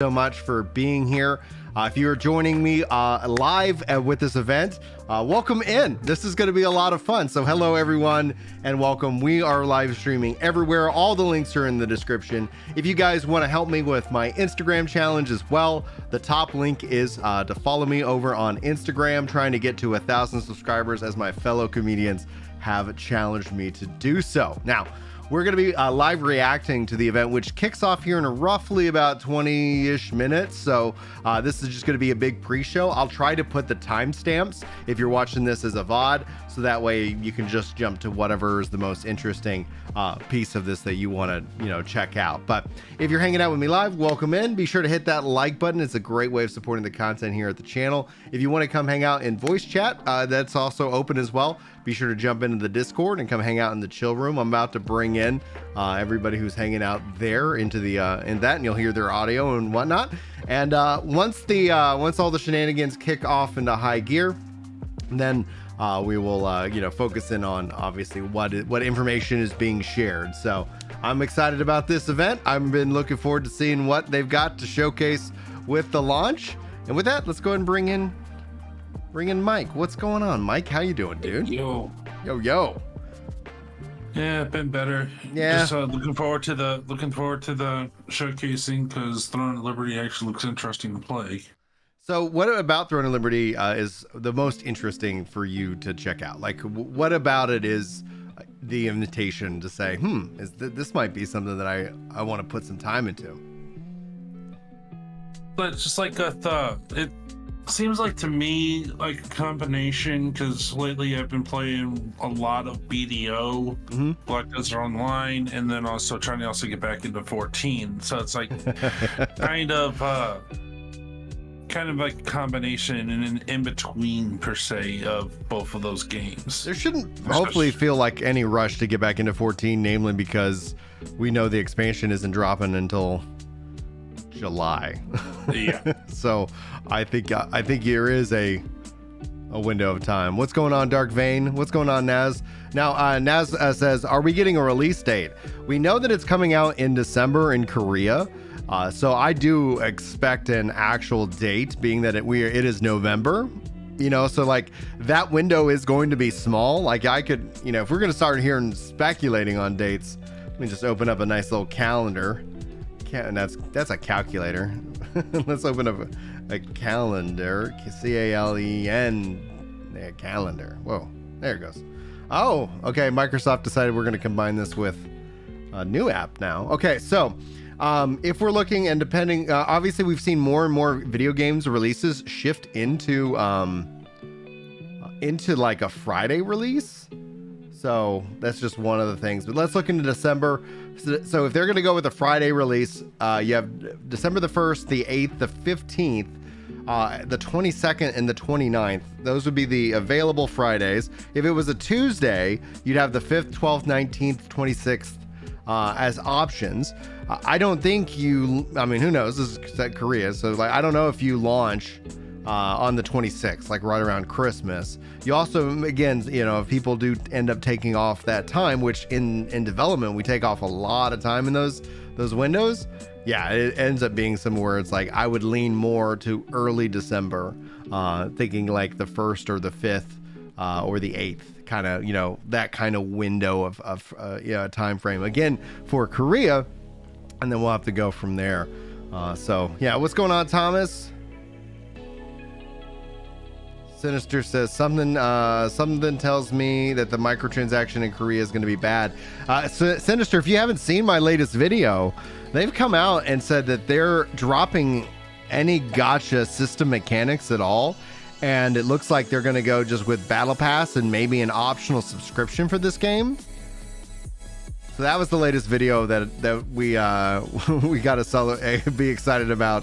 So much for being here. If you're joining me live with this event, welcome in. This is going to be a lot of fun. So hello everyone and welcome. We are live streaming everywhere. All the links are in the description. If you guys want to help me with my Instagram challenge as well, the top link is to follow me over on Instagram, trying to get to 1,000 subscribers as my fellow comedians have challenged me to do so. Now, we're going to be live reacting to the event, which kicks off here in roughly about 20-ish minutes. So this is just going to be a big pre-show. I'll try to put the timestamps if you're watching this as a VOD, so that way you can just jump to whatever is the most interesting piece of this that you want to, check out. But if you're hanging out with me live, welcome in. Be sure to hit that like button. It's a great way of supporting the content here at the channel. If you want to come hang out in voice chat, that's also open as well. Be sure to jump into the Discord and come hang out in the chill room. I'm about to bring in everybody who's hanging out there into the in that, and you'll hear their audio and whatnot. And once all the shenanigans kick off into high gear, then we will focus in on obviously what information is being shared. So I'm excited about this event. I've been looking forward to seeing what they've got to showcase with the launch. And with that, let's go ahead and bring in Mike. What's going on, Mike? How you doing, dude? Yo. Yeah, been better. Yeah. Just looking forward to the showcasing, because Throne of Liberty actually looks interesting to play. So what about Throne of Liberty is the most interesting for you to check out? Like, what about it is the invitation to say, this might be something that I want to put some time into? But it's just like it seems like to me like a combination, because lately I've been playing a lot of BDO, Black Desert Online, and then also trying to also get back into 14. So it's like kind of like a combination and an in-between per se of both of those games. There shouldn't hopefully feel like any rush to get back into 14, namely because we know the expansion isn't dropping until July. Yeah. So I think there is a window of time. What's going on, Dark Vein? What's going on, Naz? Now, Naz says, are we getting a release date? We know that it's coming out in December in Korea. So I do expect an actual date, being that it is November, so like that window is going to be small. Like I could, if we're going to start here and speculating on dates, let me just open up a nice little calendar. And that's a calculator. Let's open up a calendar. CALEN calendar. Whoa, there it goes. Oh, okay. Microsoft decided we're going to combine this with a new app now. Okay, so if we're looking and depending, obviously we've seen more and more video games releases shift into like a Friday release. So that's just one of the things. But let's look into December. So if they're going to go with a Friday release, you have December the 1st, the 8th, the 15th, the 22nd, and the 29th. Those would be the available Fridays. If it was a Tuesday, you'd have the 5th, 12th, 19th, 26th as options. I don't think who knows? This is Korea. So like, I don't know if you launch on the 26th, like right around Christmas. You also, again, if people do end up taking off that time, which in development, we take off a lot of time in those windows. Yeah, it ends up being somewhere it's like, I would lean more to early December, thinking like the 1st or the 5th or the 8th, kind of, that kind of window of time frame again for Korea. And then we'll have to go from there. So yeah, what's going on, Thomas? Sinister says something tells me that the microtransaction in Korea is going to be bad. Sinister, if you haven't seen my latest video, they've come out and said that they're dropping any gacha system mechanics at all. And it looks like they're going to go just with Battle Pass and maybe an optional subscription for this game. So that was the latest video that we got to be excited about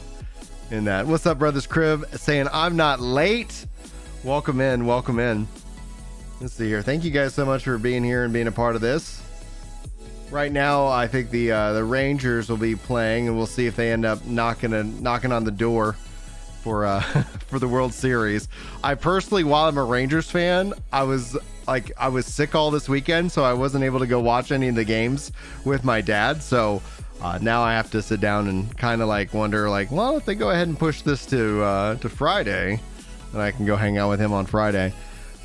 in that. What's up, Brothers Crib? Saying I'm not late. Welcome in. Let's see here. Thank you guys so much for being here and being a part of this. Right now, I think the Rangers will be playing, and we'll see if they end up knocking on the door for the World Series. I personally, while I'm a Rangers fan, I was sick all this weekend, so I wasn't able to go watch any of the games with my dad. So Now I have to sit down and kind of like wonder, like, well, if they go ahead and push this to Friday, then I can go hang out with him on Friday.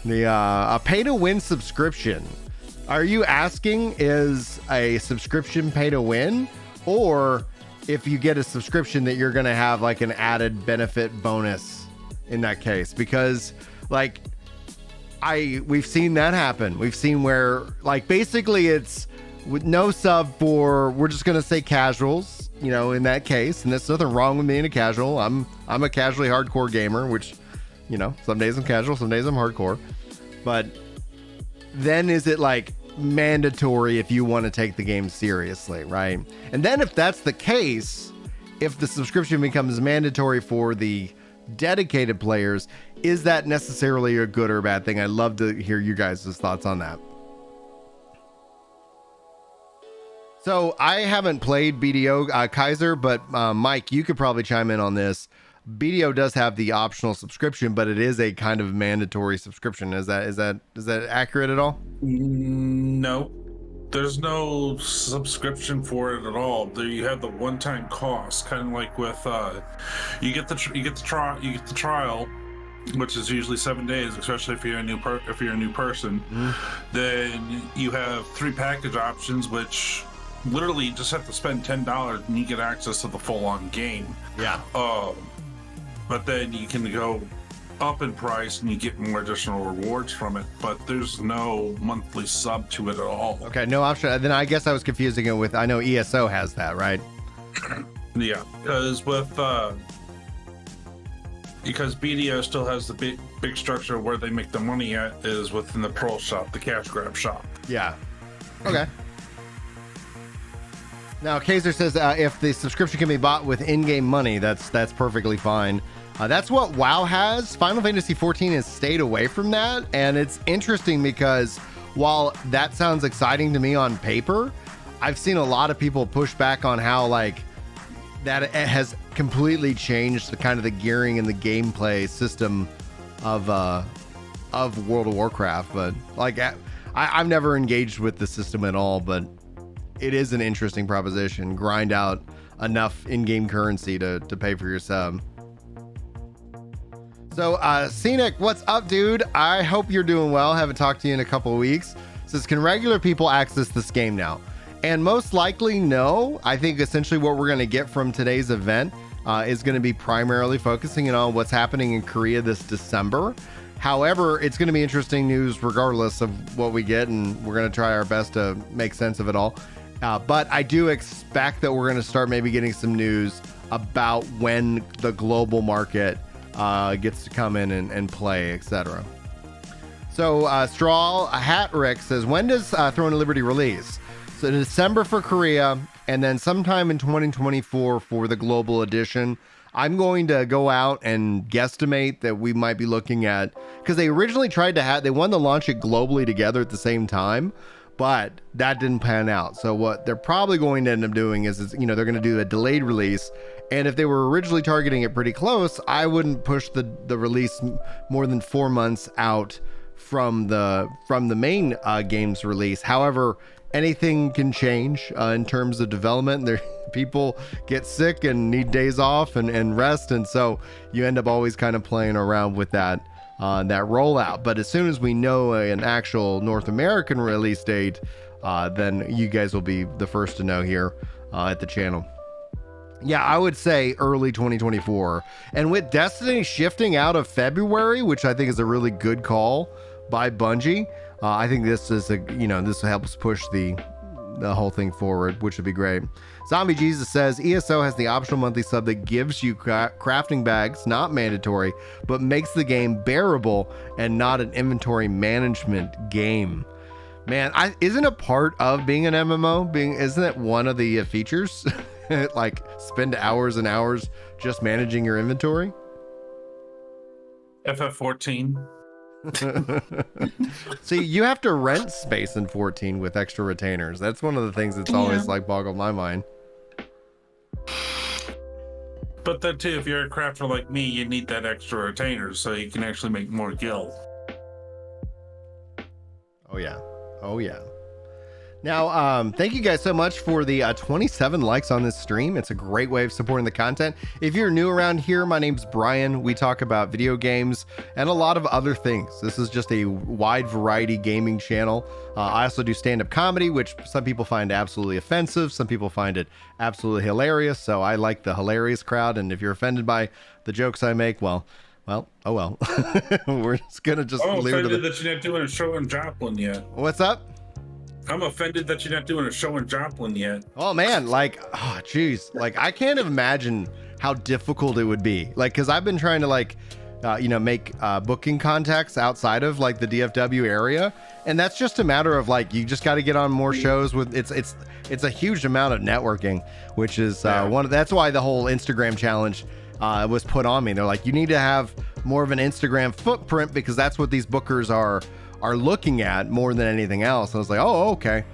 The a pay-to-win subscription. Are you asking, is a subscription pay-to-win, or if you get a subscription that you're going to have like an added benefit bonus in that case? Because like we've seen that happen. We've seen where like basically it's with no sub for, we're just going to say casuals, you know, in that case. And there's nothing wrong with being a casual. I'm a casually hardcore gamer, which, you know, some days I'm casual, some days I'm hardcore. But then is it like mandatory if you want to take the game seriously, right? And then if that's the case, if the subscription becomes mandatory for the dedicated players, is that necessarily a good or bad thing? I'd love to hear you guys' thoughts on that. So I haven't played BDO, Kaiser, but Mike, you could probably chime in on this. BDO does have the optional subscription, but it is a kind of mandatory subscription. Is that accurate at all? No, there's no subscription for it at all. There you have the one-time cost, kind of like with you get the trial, which is usually 7 days, especially if you're a new person. Then you have 3 package options, which literally you just have to spend $10 and you get access to the full-on game. Yeah. But then you can go up in price and you get more additional rewards from it, but there's no monthly sub to it at all. Okay, no option. Then I guess I was confusing it with, I know ESO has that, right? Yeah, because BDO still has the big structure where they make the money at is within the Pearl shop, the cash grab shop. Yeah. Okay. Now, Kaiser says if the subscription can be bought with in-game money, that's perfectly fine. That's what WoW has. Final Fantasy XIV has stayed away from that, and it's interesting because while that sounds exciting to me on paper, I've seen a lot of people push back on how like that it has completely changed the kind of the gearing and the gameplay system of World of Warcraft. But like I've never engaged with the system at all, but it is an interesting proposition. Grind out enough in-game currency to pay for your sub. So, Scenic, what's up, dude? I hope you're doing well. Haven't talked to you in a couple of weeks. Says, can regular people access this game now? And most likely, no. I think essentially what we're going to get from today's event is going to be primarily focusing on what's happening in Korea this December. However, it's going to be interesting news regardless of what we get, and we're going to try our best to make sense of it all. But I do expect that we're going to start maybe getting some news about when the global market gets to come in and play, etc. So Straw Hatrick says, when does Throne of Liberty release? So December for Korea, and then sometime in 2024 for the global edition. I'm going to go out and guesstimate that we might be looking at, because they originally tried to they wanted to launch it globally together at the same time, but that didn't pan out. So what they're probably going to end up doing is they're going to do a delayed release. And if they were originally targeting it pretty close, I wouldn't push the release more than 4 months out from the main game's release. However, anything can change in terms of development. People get sick and need days off and rest, and so you end up always kind of playing around with that rollout. But as soon as we know an actual North American release date, then you guys will be the first to know here at the channel. Yeah, I would say early 2024. And with Destiny shifting out of February, which I think is a really good call by Bungie, I think this is this helps push the whole thing forward, which would be great. Zombie Jesus says ESO has the optional monthly sub that gives you crafting bags, not mandatory, but makes the game bearable and not an inventory management game. Man, isn't a part of being an MMO isn't it one of the features? Like spend hours and hours just managing your inventory. FF14. See, you have to rent space in 14 with extra retainers. That's one of the things that's always like boggled my mind. But then too, if you're a crafter like me, you need that extra retainer so you can actually make more gil. Oh yeah. Now, thank you guys so much for the 27 likes on this stream. It's a great way of supporting the content. If you're new around here, my name's Brian. We talk about video games and a lot of other things. This is just a wide variety gaming channel. I also do stand-up comedy, which some people find absolutely offensive. Some people find it absolutely hilarious. So I like the hilarious crowd. And if you're offended by the jokes I make, well, oh well. We're just gonna just I'm leave it offended to that you're not doing a show in Joplin yet. What's up? I'm offended that you're not doing a show in Joplin yet. Oh man, like, oh geez, like I can't imagine how difficult it would be. Like, because I've been trying to like, make booking contacts outside of like the DFW area, and that's just a matter of like you just got to get on more shows with it's a huge amount of networking, which is that's why the whole Instagram challenge was put on me. They're like, you need to have more of an Instagram footprint because that's what these bookers are looking at more than anything else. And I was like, oh, okay.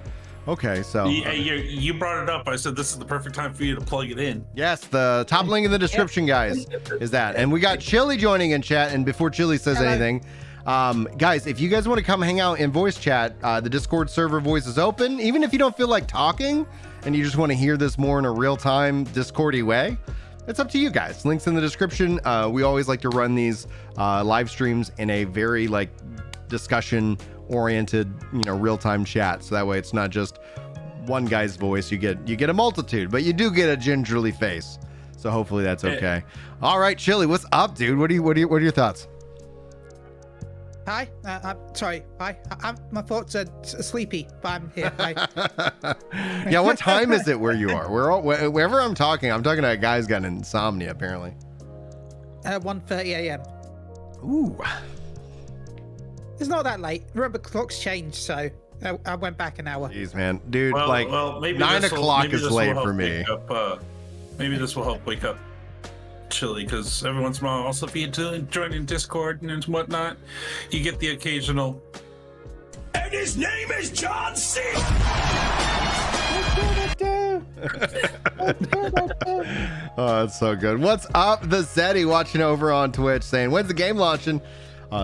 So you brought it up. I said this is the perfect time for you to plug it in. yes, the top link in the description, guys, is that. And we got Chili joining in chat. And before Chili says anything, guys, if you guys want to come hang out in voice chat, the Discord server voice is open. Even if you don't feel like talking and you just want to hear this more in a real-time Discordy way, it's up to you guys. Links in the description. We always like to run these live streams in a very like discussion oriented, real-time chat. So that way it's not just one guy's voice. You get a multitude, but you do get a gingerly face. So hopefully that's okay. All right, Chili, what's up, dude? What are your thoughts? Hi, I'm sorry. Hi, my thoughts are sleepy, but I'm here. Hi. Yeah, what time is it where you are? Wherever I'm talking to a guy's got insomnia apparently. 1:30 a.m. Ooh. It's not that late. Remember, clocks changed, so I went back an hour. Jeez, man, dude, maybe 9 o'clock is late for me. Maybe this will help wake up Chili, because every once in a while, also if you join in Discord and whatnot, you get the occasional. And his name is John C. Oh, that's so good. What's up, the Zeddy watching over on Twitch saying, when's the game launching?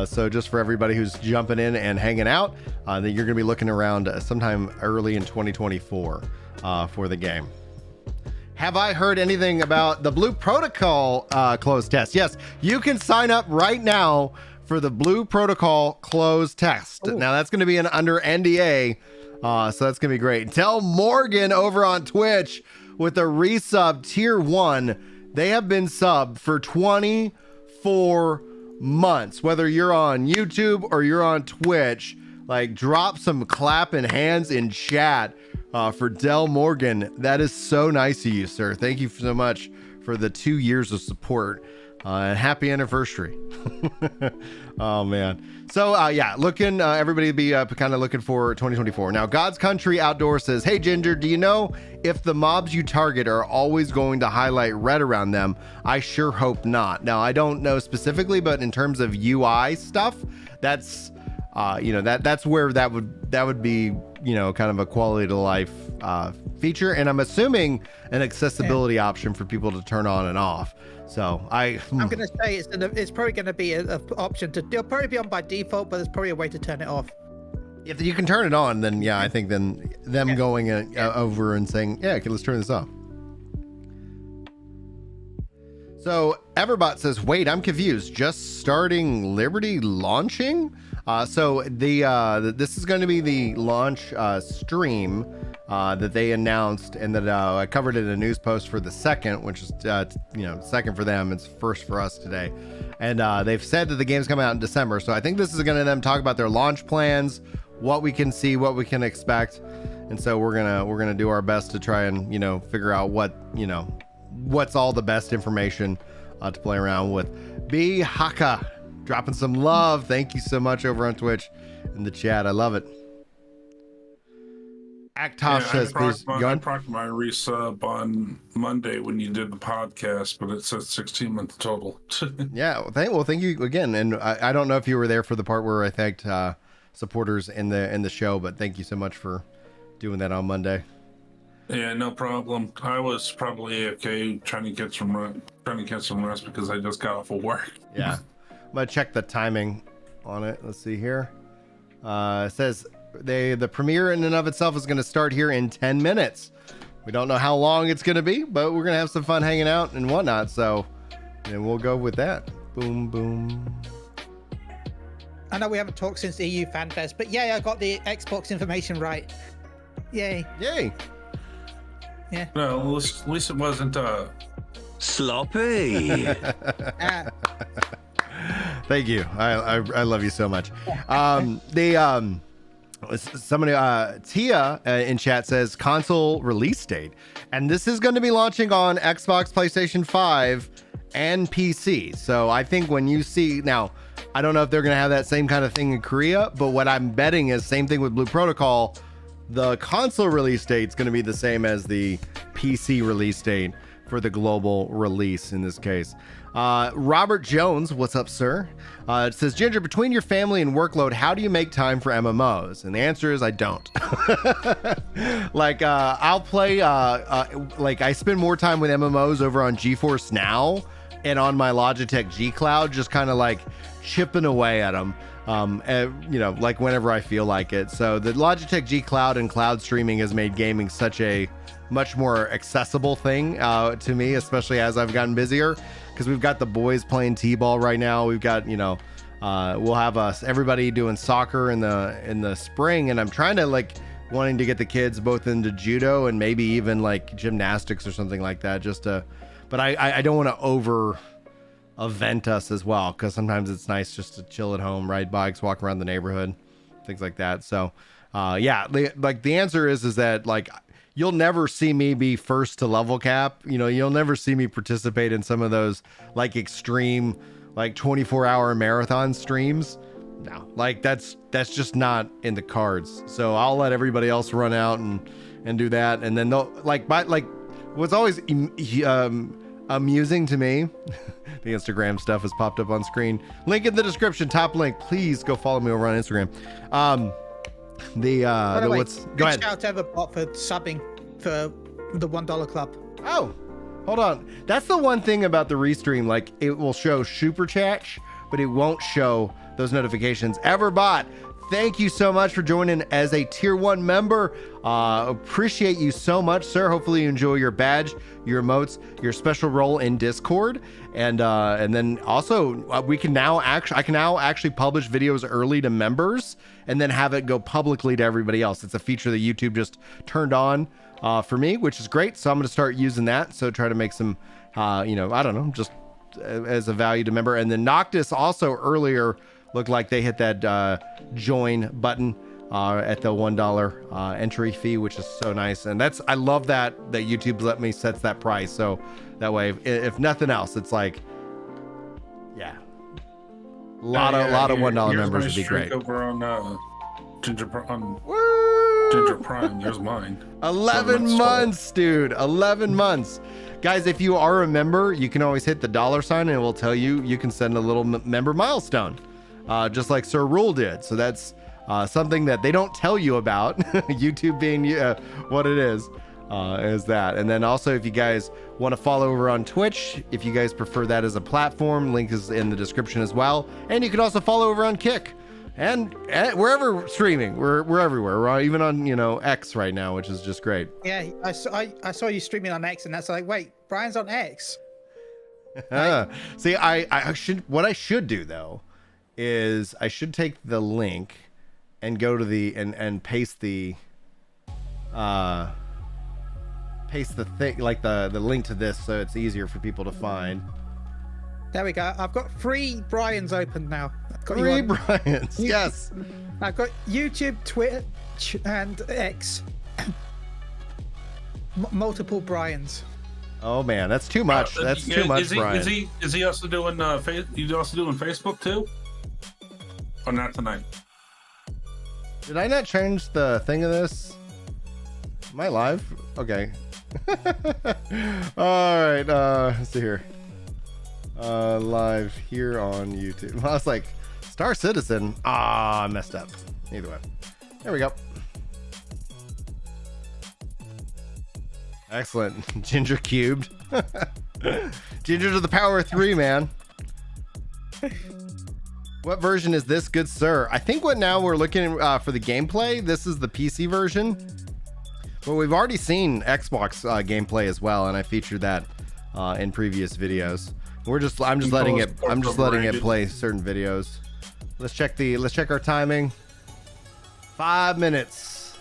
So just for everybody who's jumping in and hanging out, that you're going to be looking around sometime early in 2024 for the game. Have I heard anything about the Blue Protocol closed test? Yes, you can sign up right now for the Blue Protocol closed test. Ooh. Now that's going to be under NDA, so that's going to be great. Tell Morgan over on Twitch with a resub tier 1. They have been subbed for 24 months. Whether you're on YouTube or you're on Twitch, like drop some clapping hands in chat for Del Morgan. That is so nice of you, sir. Thank you so much for the 2 years of support and happy anniversary. Oh man. So looking everybody be kind of looking for 2024. Now God's Country Outdoor says, hey Ginger, do you know if the mobs you target are always going to highlight red around them? I sure hope not. Now I don't know specifically, but in terms of UI stuff, that's that's where that would be, kind of a quality to life feature, and I'm assuming an accessibility option for people to turn on and off. So I'm gonna say it's probably gonna be an option it'll probably be on by default, but there's probably a way to turn it off. If you can turn it on, then I think then them going over and saying, okay, let's turn this off. So Everbot says, wait, I'm confused. Just starting Liberty launching? So this is going to be the launch stream that they announced, and that I covered in a news post for the second, which is second for them. It's first for us today, and they've said that the game's coming out in December. So I think this is going to them talk about their launch plans, what we can see, what we can expect, and so we're gonna do our best to try and figure out what's all the best information to play around with. B Haka dropping some love. Thank you so much over on Twitch in the chat. I love it. Actosh says, please go I procced my resub on Monday when you did the podcast, but it says 16 months total. Yeah, thank you again. And I don't know if you were there for the part where I thanked supporters in the show, but thank you so much for doing that on Monday. Yeah, no problem. I was probably okay trying to get some rest because I just got off of work. Yeah. I'm gonna check the timing on it. Let's see here. It says the premiere in and of itself is going to start here in 10 minutes. We don't know how long it's going to be, but we're going to have some fun hanging out and whatnot. So, and we'll go with that. Boom, boom. I know we haven't talked since the EU Fan Fest, but yay, I got the Xbox information right. Yay. Yay. Yeah. No, at least it wasn't sloppy. Thank you. I love you so much. Somebody Tia in chat says console release date, and this is going to be launching on Xbox, PlayStation 5, and PC. So I think when you see now, I don't know if they're going to have that same kind of thing in Korea, but what I'm betting is same thing with Blue Protocol. The console release date is going to be the same as the PC release date for the global release in this case. Robert Jones, what's up, sir? It says, Ginger, between your family and workload, how do you make time for MMOs? And the answer is I don't. I'll play, I spend more time with MMOs over on GeForce Now and on my Logitech G Cloud, just kind of like chipping away at them. Like whenever I feel like it. So the Logitech G Cloud and cloud streaming has made gaming such a much more accessible thing to me, especially as I've gotten busier, because we've got the boys playing t-ball right now. We've got, we'll have everybody doing soccer in the spring, and I'm trying to wanting to get the kids both into judo and maybe even like gymnastics or something like that, but I don't want to over event us as well, because sometimes it's nice just to chill at home, ride bikes, walk around the neighborhood, things like that. So the answer is that you'll never see me be first to level cap. You'll never see me participate in some of those extreme 24-hour marathon streams. No, that's just not in the cards. So I'll let everybody else run out and do that, and then they'll what's always amusing to me. The Instagram stuff has popped up on screen. Link in the description, top link. Please go follow me over on Instagram. Go ahead. Shout out Everbot for subbing for the $1 club. Oh, hold on. That's the one thing about the Restream. It will show super chat, but it won't show those notifications. Everbot, thank you so much for joining as a tier 1 member. Appreciate you so much, sir. Hopefully you enjoy your badge, your emotes, your special role in Discord, and then also I can now actually publish videos early to members and then have it go publicly to everybody else. It's a feature that YouTube just turned on for me, which is great. So I'm going to start using that. So try to make some, I don't know, just as a value to member. And then Noctis also earlier looked like they hit that join button at the $1 entry fee, which is so nice. And I love that YouTube let me set that price. So that way, if nothing else, it's a lot of $1 members would be great. Over on Ginger Prime. There's mine. 11 months, dude. 11 months. Guys, if you are a member, you can always hit the $ sign and it will tell you can send a little member milestone, just like Sir Rule did. So that's something that they don't tell you about. YouTube being what it is that. And then also, if you guys want to follow over on Twitch, if you guys prefer that as a platform, link is in the description as well. And you can also follow over on Kick and wherever streaming. We're everywhere. We're even on X right now, which is just great. Yeah, I saw you streaming on X, and that's wait, Brian's on X. See, what I should do though is I should take the link and go to and paste the thing, the link to this, so it's easier for people to find. There we go. I've got 3 Brians open now. Three Brians, yes. I've got YouTube, Twitter, and X. Multiple Brians. Oh man, that's too much. That's too much, Brian. Is he also doing you also doing Facebook too? Or not tonight? Did I not change the thing of this? Am I live? Okay. All right. Let's see here. Live here on YouTube. I was like, Star Citizen. I messed up. Either way. There we go. Excellent. Ginger cubed. Ginger to the power of 3, man. What version is this, good sir? I think what now we're looking for the gameplay. This is the PC version, but we've already seen Xbox gameplay as well, and I featured that in previous videos. I'm just letting it play certain videos. Let's check our timing. 5 minutes.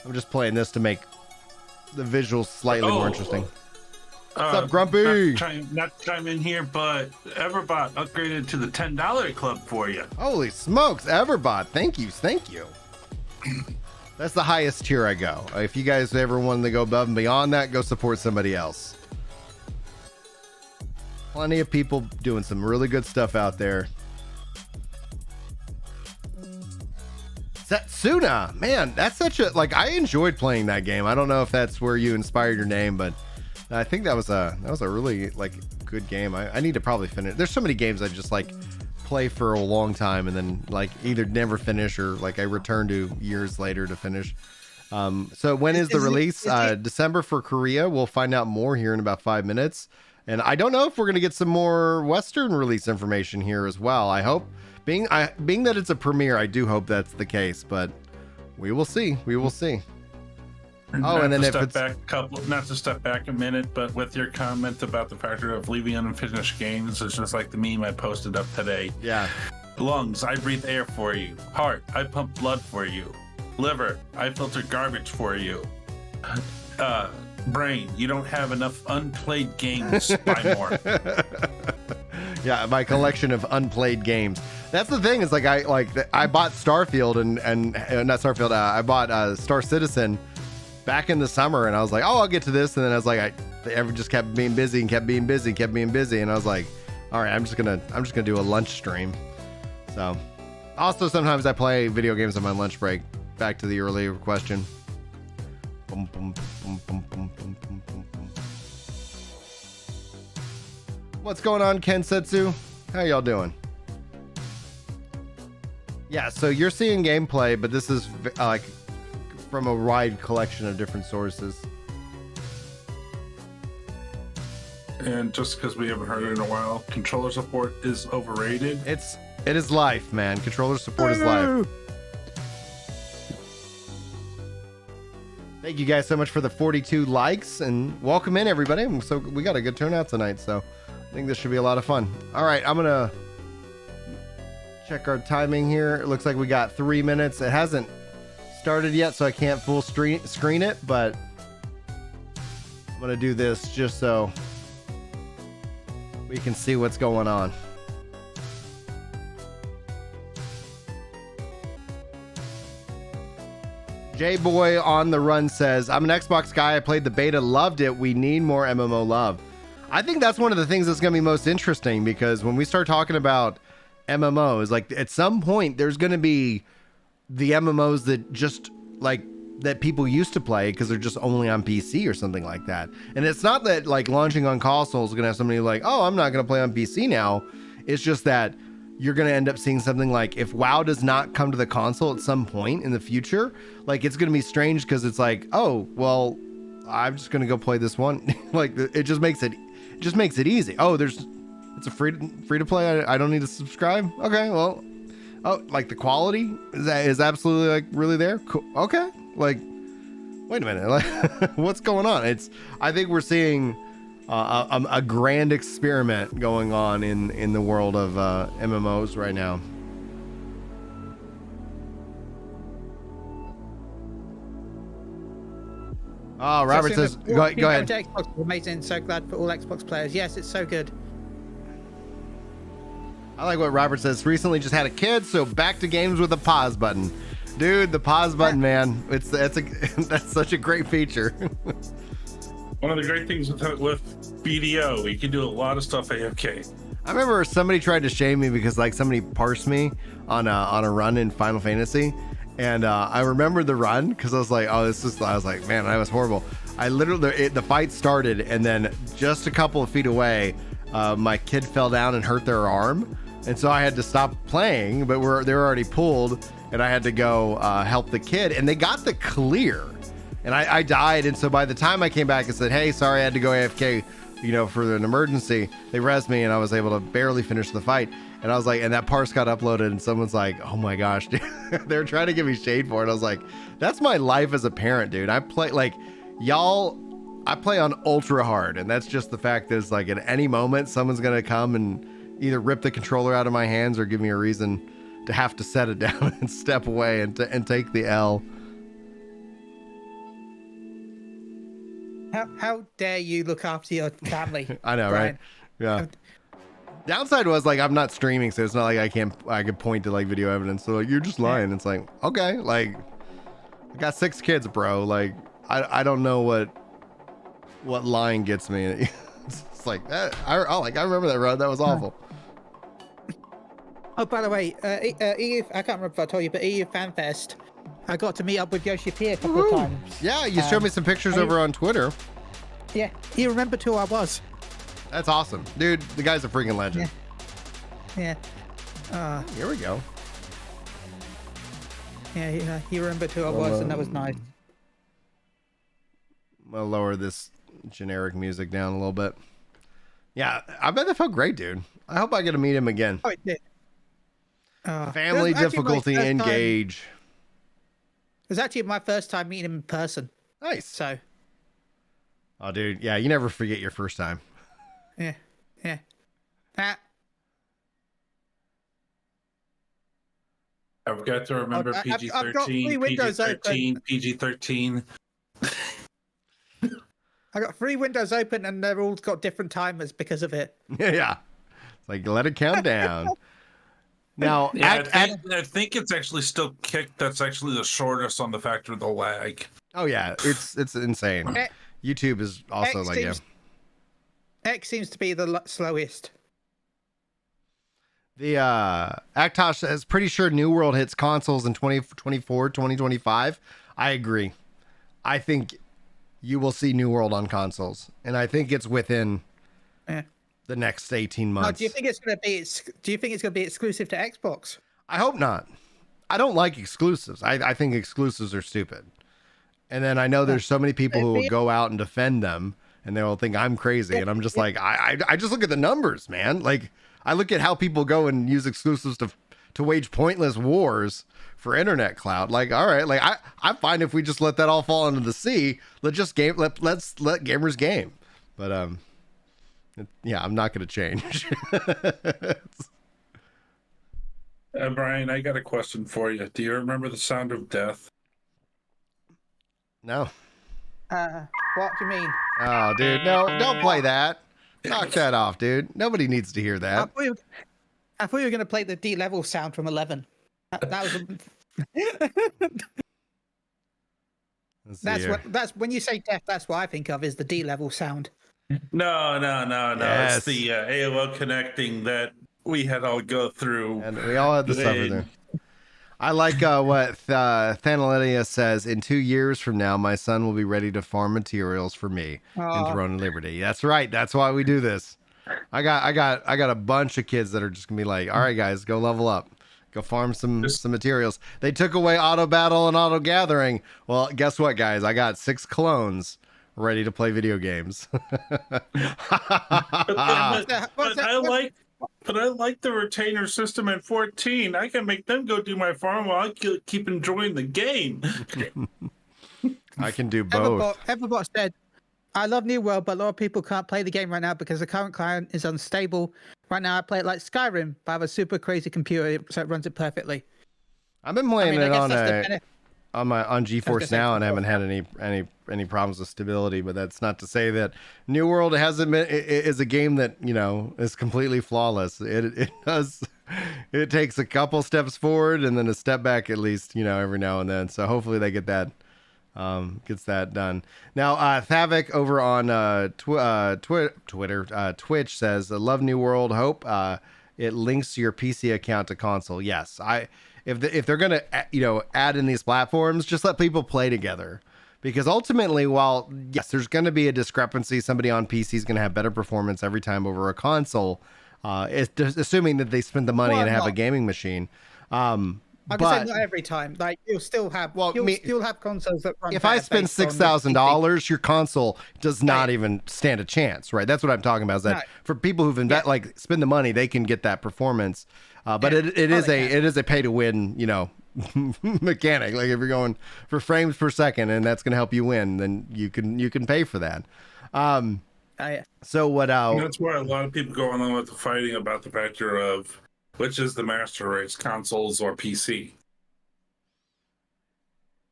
I'm just playing this to make the visuals slightly more interesting. What's up, Grumpy? Not to chime in here, but Everbot upgraded to the $10 club for you. Holy smokes, Everbot! Thank you. That's the highest tier I go. If you guys ever wanted to go above and beyond that, go support somebody else. Plenty of people doing some really good stuff out there. Setsuna, man, that's such a I enjoyed playing that game. I don't know if that's where you inspired your name, but I think that was a really good game. I need to probably finish. There's so many games I just play for a long time and then either never finish or I return to years later to finish. So when is the release? December for Korea. We'll find out more here in about 5 minutes. And I don't know if we're going to get some more Western release information here as well. I hope, being that it's a premiere, I do hope that's the case, but we will see. And then not to step back a minute, but with your comment about the factor of leaving unfinished games, it's just like the meme I posted up today. Yeah. Lungs, I breathe air for you. Heart, I pump blood for you. Liver, I filter garbage for you. Brain, you don't have enough unplayed games. Buy more. Yeah, my collection of unplayed games. That's the thing. Is I bought Starfield and not Starfield. I bought Star Citizen back in the summer, and I was like, oh, I'll get to this, and then I was like, I just kept being busy, and and I was like, all right, I'm just gonna do a lunch stream. So, also sometimes I play video games on my lunch break. Back to the earlier question. Boom, boom, boom, boom, boom, boom, boom, boom, boom. What's going on, Ken Setsu? How y'all doing? Yeah, so you're seeing gameplay, but this is from a wide collection of different sources. And just because we haven't heard it in a while, controller support is overrated. It is life, man. Controller support is life. Thank you guys so much for the 42 likes, and welcome in everybody. So we got a good turnout tonight, so I think this should be a lot of fun. All right, I'm gonna check our timing here. It looks like we got 3 minutes. It hasn't started yet, so I can't full screen it, but I'm gonna do this just so we can see what's going on. J-Boy on the Run says, I'm an Xbox guy. I played the beta, loved it. We need more MMO love. I think that's one of the things that's going to be most interesting, because when we start talking about MMOs, at some point there's going to be the MMOs that just that people used to play because they're just only on PC or something like that. And it's not that launching on consoles is going to have somebody oh, I'm not going to play on PC now. It's just that you're going to end up seeing something if WoW does not come to the console at some point in the future, it's going to be strange because it's oh, well, I'm just going to go play this one. It just makes it easy. Oh, it's a free to play. I don't need to subscribe. Okay, well, oh, the quality is absolutely really there. Cool. Okay. Wait a minute. What's going on? I think we're seeing a grand experiment going on in the world of MMOs right now. Oh, Robert says, go ahead. Xbox, amazing. So glad for all Xbox players. Yes, it's so good. I like what Robert says. Recently just had a kid, so back to games with the pause button. Dude, the pause button, man. That's such a great feature. One of the great things with BDO, you can do a lot of stuff AFK. I remember somebody tried to shame me because somebody parsed me on a run in Final Fantasy, and I remember the run because I was like, oh, I was like, man, that was horrible. I literally, the fight started, and then just a couple of feet away, my kid fell down and hurt their arm, and so I had to stop playing. But they were already pulled, and I had to go help the kid, and they got the clear. And I died, and so by the time I came back and said, hey, sorry, I had to go AFK, for an emergency. They res me and I was able to barely finish the fight. And I was like, and that parse got uploaded and someone's like, oh my gosh, dude. They're trying to give me shade for it. I was like, that's my life as a parent, dude. I play I play on ultra hard, and that's just the fact is like at any moment someone's gonna come and either rip the controller out of my hands or give me a reason to have to set it down and step away and take the L. How dare you look after your family? I know, Brian? right? Yeah. Downside was like I'm not streaming, so it's not like I can point to like video evidence. So like you're just lying. It's like okay, like I got 6 kids, bro. Like I don't know what lying gets me. It's like I remember that run. That was awful. Oh, by the way, EU, I can't remember if I told you, but EU FanFest, I got to meet up with Yoshi P a couple of times. Yeah, you showed me some pictures over on Twitter. Yeah, he remembered who I was. That's awesome, dude. The guy's a freaking legend. Yeah. Here we go. Yeah, he remembered who I was, and that was nice. I'll lower this generic music down a little bit. Yeah, I bet that felt great, dude. I hope I get to meet him again. Oh, it did. Family difficulty, engage. It was actually my first time meeting him in person. Nice. So. Oh, dude. Yeah, you never forget your first time. Yeah. I've got to remember PG-13, I've got 3 windows PG-13, PG-13. I got 3 windows open and they're all got different timers because of it. Yeah. It's like, let it count down. Now, yeah, I think it's actually still kicked. That's actually the shortest on the factor of the lag. Oh, yeah. It's insane. YouTube is also X seems to be the slowest. The Aktosh says, pretty sure New World hits consoles in 2024, 2025. I agree. I think you will see New World on consoles, and I think it's within the next 18 months. Now, do you think it's going to be exclusive to Xbox? I hope not. I don't like exclusives. I think exclusives are stupid. And then I know there's so many people who will go out and defend them, and they will think I'm crazy. And I'm just like, I just look at the numbers, man. Like, I look at how people go and use exclusives to wage pointless wars for internet clout. Like, all right, like I'm fine if we just let that all fall into the sea. Let's let gamers game. But yeah, I'm not going to change. Brian, I got a question for you. Do you remember the sound of death? No. What do you mean? Oh, dude, no, don't play that. Knock that off, dude. Nobody needs to hear that. I thought you were going to play the D-level sound from 11. That was. That's when you say death. That's what I think of is the D-level sound. No. Yes. It's the AOL connecting that we had all go through. And we all had to suffer there. I like what Thanalydia says. In 2 years from now, my son will be ready to farm materials for me in Throne of Liberty. That's right. That's why we do this. I got a bunch of kids that are just gonna be like, all right, guys, go level up, go farm some materials. They took away auto battle and auto gathering. Well, guess what, guys? I got 6 clones ready to play video games. But I like the retainer system at 14. I can make them go do my farm while I keep enjoying the game. I can do both. Everbot said, I love New World, but a lot of people can't play the game right now because the current client is unstable. Right now, I play it like Skyrim, but I have a super crazy computer, so it runs it perfectly. I've been playing it on GeForce Now and haven't had any problems with stability, but that's not to say that New World is a game that, is completely flawless. It takes a couple steps forward and then a step back at least, every now and then. So hopefully they get that gets that done. Now Thavik over on Twitch says, I love New World. Hope it links your PC account to console. Yes, if they're gonna add in these platforms, just let people play together, because ultimately, while yes, there's going to be a discrepancy, somebody on PC is going to have better performance every time over a console, assuming that they spend the money and have a gaming machine. I can say but not every time. Like you'll still have you'll have consoles that run. if I spend $6,000, your console does not yeah. even stand a chance, right? That's what I'm talking about. Is that for people who've like spend the money, they can get that performance. But it is a pay to win, you know, mechanic. Like if you're going for frames per second, and that's going to help you win, then you can pay for that. So what? That's why a lot of people go on with the fighting about the factor of which is the master race, consoles or PC.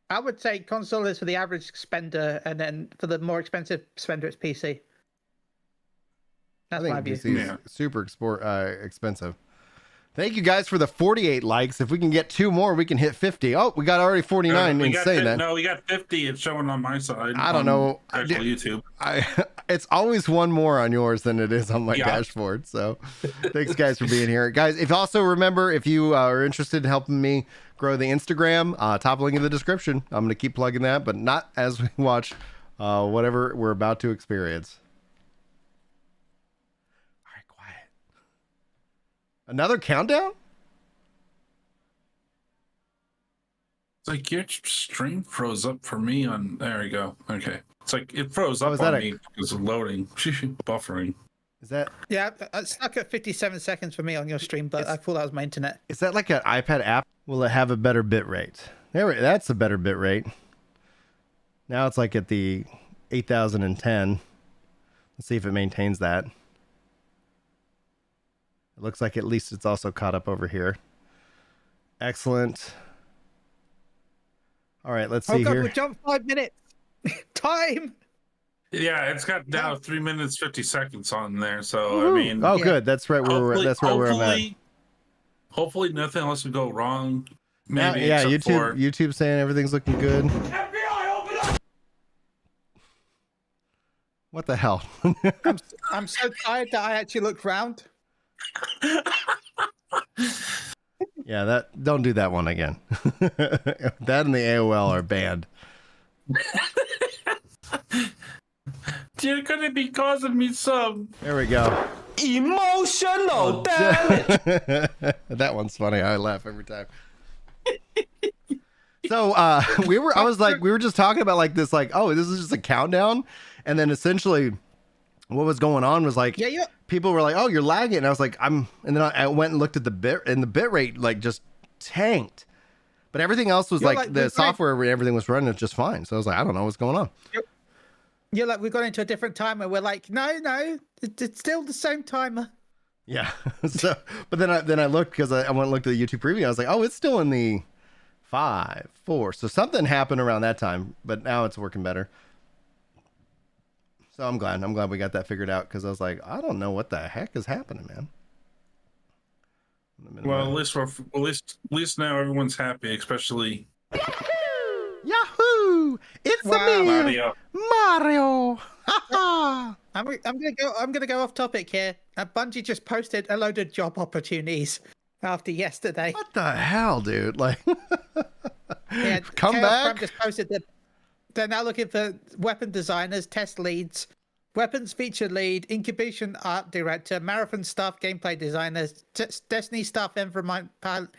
I would say console is for the average spender, and then for the more expensive spender, it's PC. That's my view. PC is super expensive. Thank you guys for the 48 likes. If we can get 2 more, we can hit 50. Oh, we got already 49. Insane that. No, we got 50. It's showing on my side. I don't know. Actual YouTube. It's always one more on yours than it is on my dashboard. So thanks guys for being here. Guys, if also remember, if you are interested in helping me grow the Instagram, top link in the description. I'm going to keep plugging that, but not as we watch whatever we're about to experience. Another countdown? It's like your stream froze up for me on. There we go. Okay. It's like it froze up on me because of loading, buffering. Is that? Yeah, it's stuck at 57 seconds for me on your stream, but I thought that was my internet. Is that like an iPad app? Will it have a better bit rate? That's a better bit rate. Now it's like at the 8010. Let's see if it maintains that. It looks like at least it's also caught up over here. Excellent. All right, let's see here. We jumped 5 minutes. Time. Yeah, it's got now 3 minutes 50 seconds on there. So I mean, good. That's right. That's right where I'm at. Hopefully, nothing else would go wrong. Maybe YouTube saying everything's looking good. FBI, open up! What the hell? I'm so tired that I actually looked round. Yeah, don't do that one again. That and the AOL are banned. You're gonna be causing me some. There we go. Emotional damage. That one's funny. I laugh every time. So we were just talking about like this, like, oh, this is just a countdown, and then essentially what was going on was like people were like, oh, you're lagging, and I was like, and then I went and looked at the bit, and the bit rate like just tanked, but everything else was like the software, everything was running just fine. So I was like, I don't know what's going on. You're like, we got into a different timer. We're like, no, it's still the same timer. Yeah. So, but then I looked because I went and looked at the YouTube preview. I was like, oh, it's still in the 5, 4. So something happened around that time, but now it's working better. So I'm glad we got that figured out, because I was like, I don't know what the heck is happening, man. Well, at least now everyone's happy, especially. Yahoo! It's Mario. I'm gonna go off topic here. Bungie just posted a load of job opportunities after yesterday. What the hell, dude? Like, come Chaos back. Prime just posted that they're now looking for weapon designers, test leads, weapons feature lead, incubation art director, marathon staff, gameplay designers, Destiny staff environment pilot,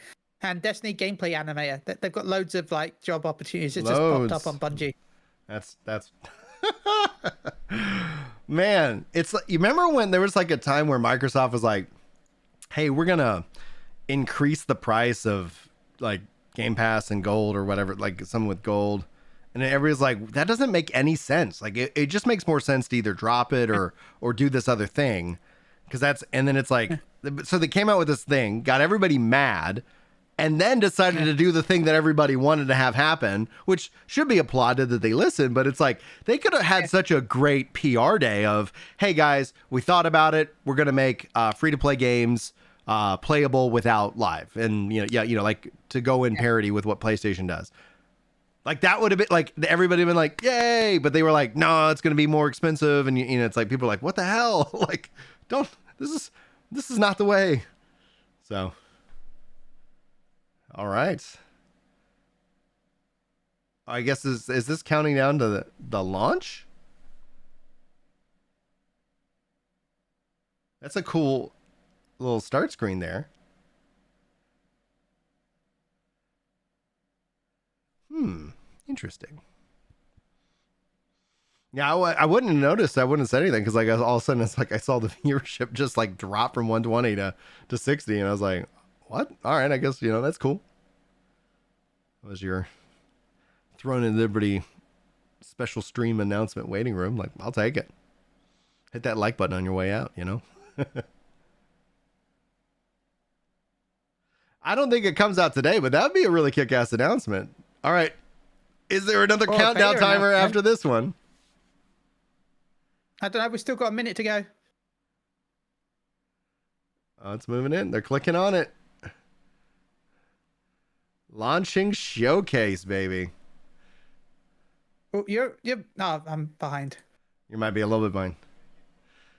and Destiny gameplay animator. They've got loads of like job opportunities. It's just popped up on Bungie. That's man. It's like, you remember when there was like a time where Microsoft was like, "Hey, we're gonna increase the price of like Game Pass and Gold or whatever, like some with Gold," and everybody's like, "That doesn't make any sense. Like it just makes more sense to either drop it or do this other thing." Because and then it's like, so they came out with this thing, got everybody mad, and then decided to do the thing that everybody wanted to have happen, which should be applauded that they listened. But it's like, they could have had such a great PR day of, hey guys, we thought about it. We're going to make free-to-play games playable without live. And, like to go in parity with what PlayStation does. Like that would have been like, everybody would have been like, yay. But they were like, no, it's going to be more expensive. And, it's like, people are like, what the hell? Like, this is not the way. So. All right. I guess is this counting down to the launch? That's a cool little start screen there. Interesting. Yeah, I wouldn't have noticed. I wouldn't have said anything because like all of a sudden it's like I saw the viewership just like drop from 120 to 60, and I was like, "What? All right, I guess that's cool." That was your Throne and Liberty special stream announcement waiting room. Like, I'll take it. Hit that like button on your way out. I don't think it comes out today, but that'd be a really kick-ass announcement. All right, is there another countdown timer after this one? I don't know. We've still got a minute to go. Oh, it's moving in. They're clicking on it. Launching showcase, baby. Oh, no, I'm behind. You might be a little bit behind.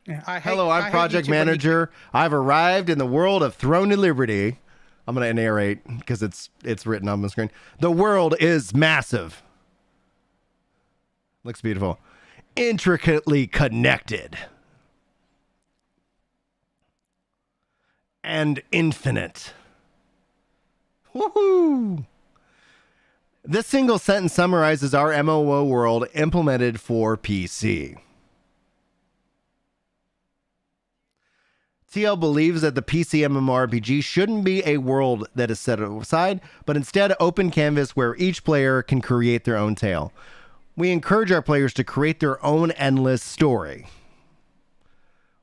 Yeah, Hello, I'm Project Manager. I've arrived in the world of Throne and Liberty. I'm going to narrate because it's written on the screen. The world is massive. Looks beautiful. Intricately connected. And infinite. Woohoo! This single sentence summarizes our MMO world implemented for PC. TL believes that the PC MMORPG shouldn't be a world that is set aside, but instead open canvas where each player can create their own tale. We encourage our players to create their own endless story,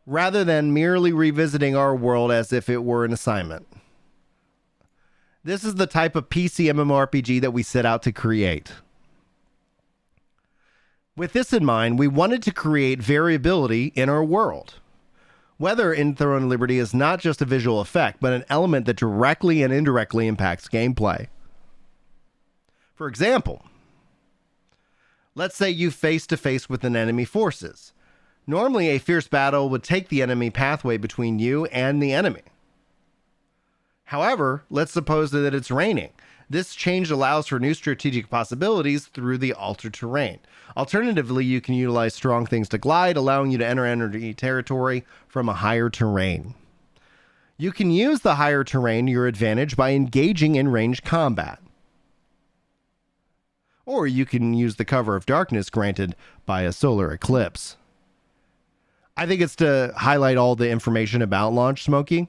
rather than merely revisiting our world as if it were an assignment. This is the type of PC MMORPG that we set out to create. With this in mind, we wanted to create variability in our world. Weather in Throne and Liberty is not just a visual effect, but an element that directly and indirectly impacts gameplay. For example, let's say you face to face with an enemy forces. Normally, a fierce battle would take the enemy pathway between you and the enemy. However, let's suppose that it's raining. This change allows for new strategic possibilities through the altered terrain. Alternatively, you can utilize strong things to glide, allowing you to enter enemy territory from a higher terrain. You can use the higher terrain to your advantage by engaging in ranged combat. Or you can use the cover of darkness granted by a solar eclipse. I think it's to highlight all the information about launch, Smokey,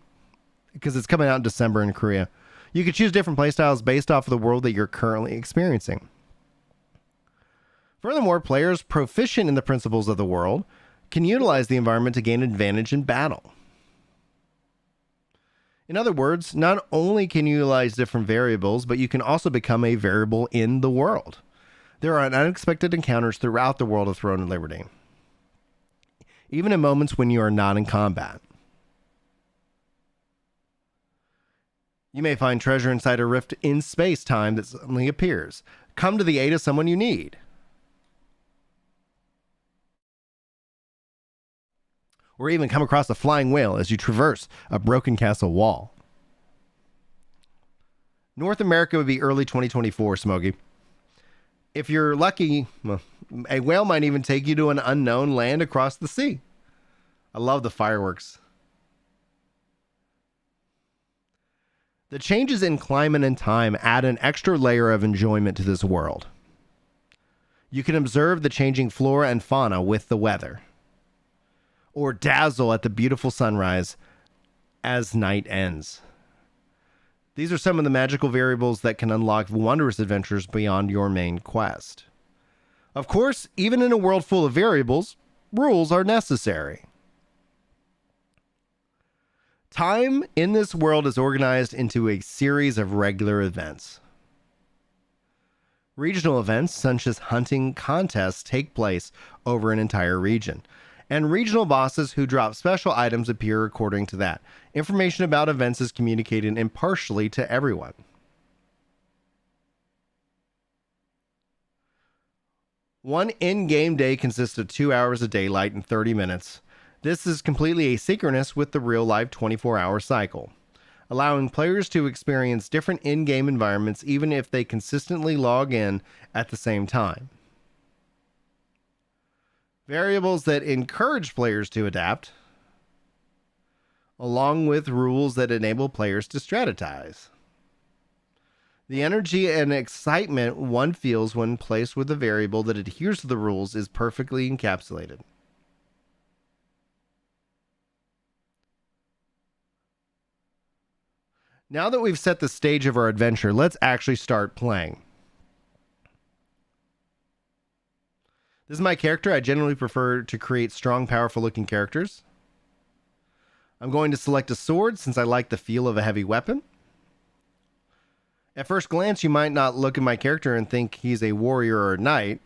because it's coming out in December in Korea. You can choose different playstyles based off of the world that you're currently experiencing. Furthermore, players proficient in the principles of the world can utilize the environment to gain advantage in battle. In other words, not only can you utilize different variables, but you can also become a variable in the world. There are unexpected encounters throughout the world of Throne and Liberty, even in moments when you are not in combat. You may find treasure inside a rift in space-time that suddenly appears. Come to the aid of someone you need. Or even come across a flying whale as you traverse a broken castle wall. North America would be early 2024, Smokey. If you're lucky, well, a whale might even take you to an unknown land across the sea. I love the fireworks. The changes in climate and time add an extra layer of enjoyment to this world. You can observe the changing flora and fauna with the weather, or dazzle at the beautiful sunrise as night ends. These are some of the magical variables that can unlock wondrous adventures beyond your main quest. Of course, even in a world full of variables, rules are necessary. Time in this world is organized into a series of regular events. Regional events such as hunting contests take place over an entire region, and regional bosses who drop special items appear according to that. Information about events is communicated impartially to everyone. One in-game day consists of 2 hours of daylight and 30 minutes. This is completely asynchronous with the real-life 24-hour cycle, allowing players to experience different in-game environments even if they consistently log in at the same time. Variables that encourage players to adapt, along with rules that enable players to strategize. The energy and excitement one feels when placed with a variable that adheres to the rules is perfectly encapsulated. Now that we've set the stage of our adventure, let's actually start playing. This is my character. I generally prefer to create strong, powerful looking characters. I'm going to select a sword since I like the feel of a heavy weapon. At first glance, you might not look at my character and think he's a warrior or a knight.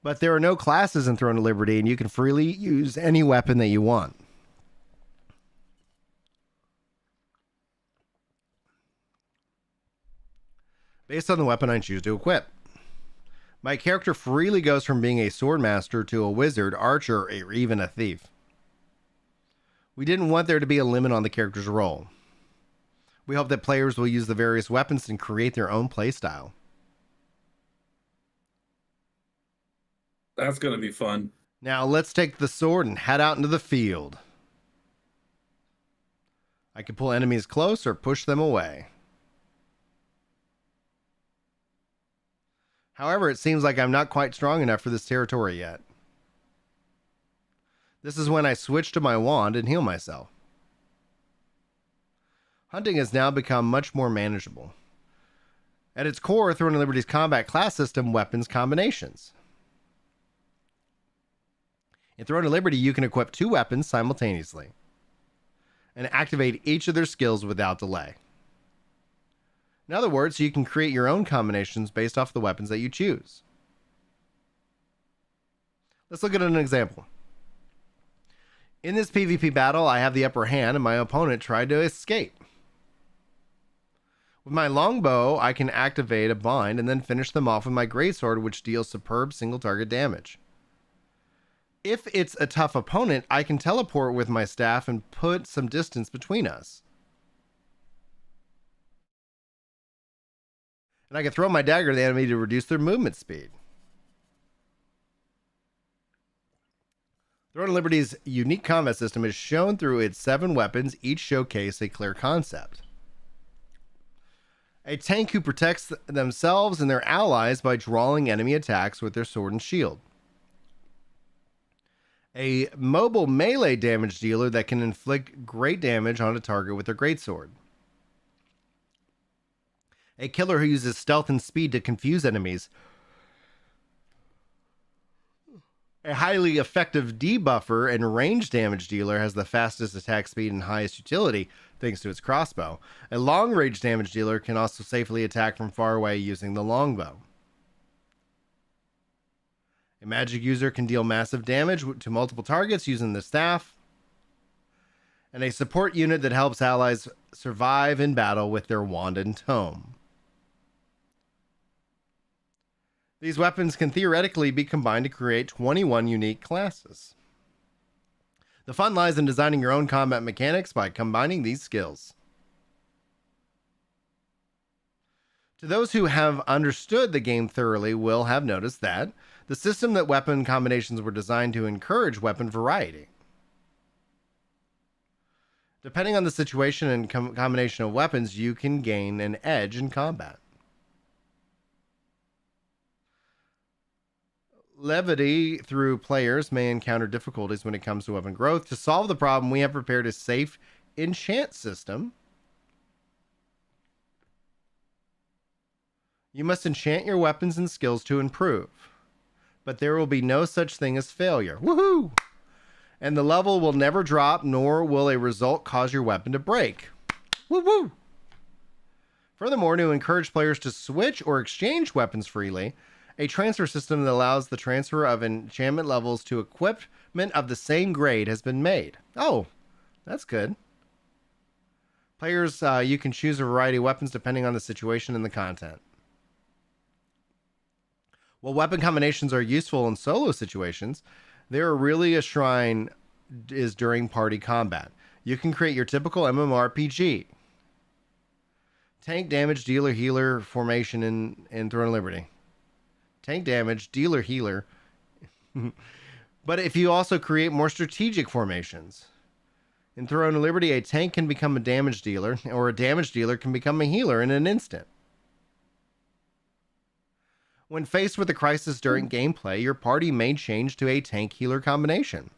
But there are no classes in Throne of Liberty, and you can freely use any weapon that you want. Based on the weapon I choose to equip. My character freely goes from being a sword master to a wizard, archer, or even a thief. We didn't want there to be a limit on the character's role. We hope that players will use the various weapons and create their own playstyle. That's going to be fun. Now let's take the sword and head out into the field. I can pull enemies close or push them away. However, it seems like I'm not quite strong enough for this territory yet. This is when I switch to my wand and heal myself. Hunting has now become much more manageable. At its core, Throne of Liberty's combat class system, weapons combinations. In Throne of Liberty, you can equip 2 weapons simultaneously and activate each of their skills without delay. In other words, you can create your own combinations based off the weapons that you choose. Let's look at an example. In this PvP battle, I have the upper hand and my opponent tried to escape. With my longbow, I can activate a bind and then finish them off with my greatsword, which deals superb single target damage. If it's a tough opponent, I can teleport with my staff and put some distance between us. And I can throw my dagger at the enemy to reduce their movement speed. Throne of Liberty's unique combat system is shown through its 7 weapons, each showcase a clear concept. A tank who protects themselves and their allies by drawing enemy attacks with their sword and shield. A mobile melee damage dealer that can inflict great damage on a target with their greatsword. A killer who uses stealth and speed to confuse enemies. A highly effective debuffer and range damage dealer has the fastest attack speed and highest utility thanks to its crossbow. A long range damage dealer can also safely attack from far away using the longbow. A magic user can deal massive damage to multiple targets using the staff. And a support unit that helps allies survive in battle with their wand and tome. These weapons can theoretically be combined to create 21 unique classes. The fun lies in designing your own combat mechanics by combining these skills. To those who have understood the game thoroughly will have noticed that the system that weapon combinations were designed to encourage weapon variety. Depending on the situation and combination of weapons, you can gain an edge in combat. Levity through players may encounter difficulties when it comes to weapon growth. To solve the problem, we have prepared a safe enchant system. You must enchant your weapons and skills to improve, but there will be no such thing as failure. Woohoo! And the level will never drop, nor will a result cause your weapon to break. Woo-woo! Furthermore, to encourage players to switch or exchange weapons freely, a transfer system that allows the transfer of enchantment levels to equipment of the same grade has been made. Oh, that's good. Players, you can choose a variety of weapons depending on the situation and the content. While weapon combinations are useful in solo situations, there really a shrine is during party combat. You can create your typical mmorpg. Tank damage, dealer, healer formation in Throne of Liberty. Tank damage, dealer, healer. But if you also create more strategic formations. In Throne of Liberty, a tank can become a damage dealer, or a damage dealer can become a healer in an instant. When faced with a crisis during gameplay, your party may change to a tank healer combination.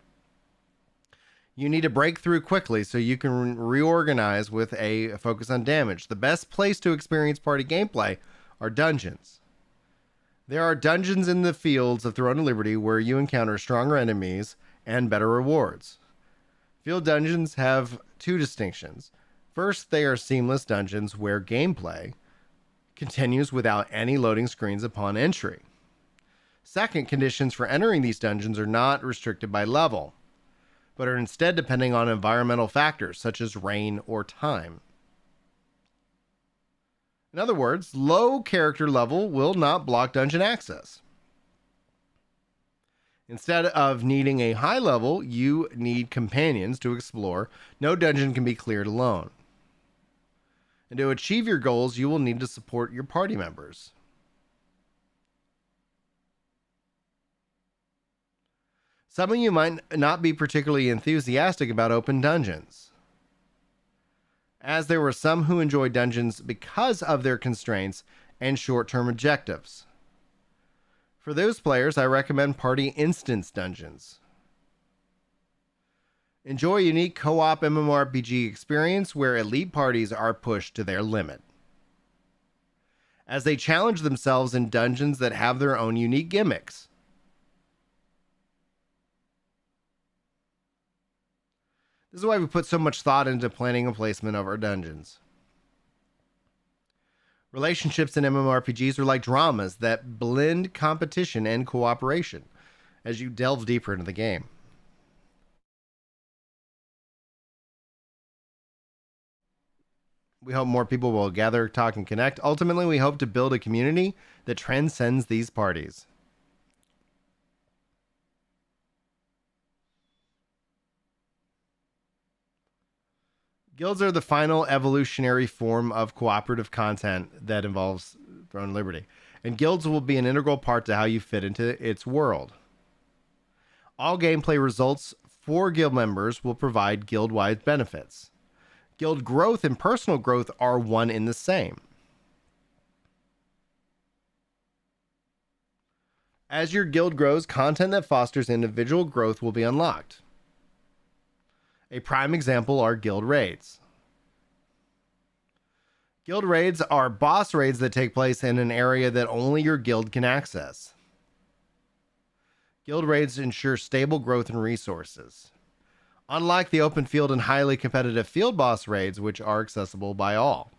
You need to break through quickly so you can reorganize with a focus on damage. The best place to experience party gameplay are dungeons. There are dungeons in the fields of Throne of Liberty where you encounter stronger enemies and better rewards. Field dungeons have two distinctions. First, they are seamless dungeons where gameplay continues without any loading screens upon entry. Second, conditions for entering these dungeons are not restricted by level, but are instead depending on environmental factors such as rain or time. In other words, low character level will not block dungeon access. Instead of needing a high level, you need companions to explore. No dungeon can be cleared alone. And to achieve your goals, you will need to support your party members. Some of you might not be particularly enthusiastic about open dungeons, as there were some who enjoyed dungeons because of their constraints and short-term objectives. For those players, I recommend party instance dungeons. Enjoy a unique co-op mmorpg experience where elite parties are pushed to their limit, as they challenge themselves in dungeons that have their own unique gimmicks. This is why we put so much thought into planning and placement of our dungeons. Relationships in MMORPGs are like dramas that blend competition and cooperation as you delve deeper into the game. We hope more people will gather, talk, and connect. Ultimately, we hope to build a community that transcends these parties. Guilds are the final evolutionary form of cooperative content that involves Throne of Liberty, and guilds will be an integral part to how you fit into its world. All gameplay results for guild members will provide guild-wide benefits. Guild growth and personal growth are one in the same. As your guild grows, content that fosters individual growth will be unlocked. A prime example are guild raids. Guild raids are boss raids that take place in an area that only your guild can access. Guild raids ensure stable growth and resources, unlike the open field and highly competitive field boss raids, which are accessible by all.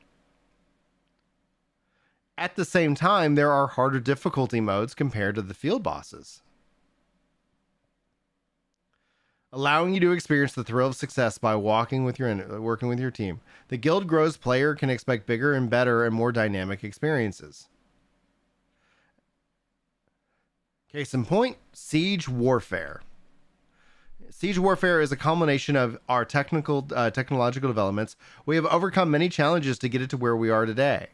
At the same time, there are harder difficulty modes compared to the field bosses, allowing you to experience the thrill of success by working with your team. The guild grows, player can expect bigger and better and more dynamic experiences. Case in point, Siege Warfare. Siege Warfare is a culmination of our technological developments. We have overcome many challenges to get it to where we are today.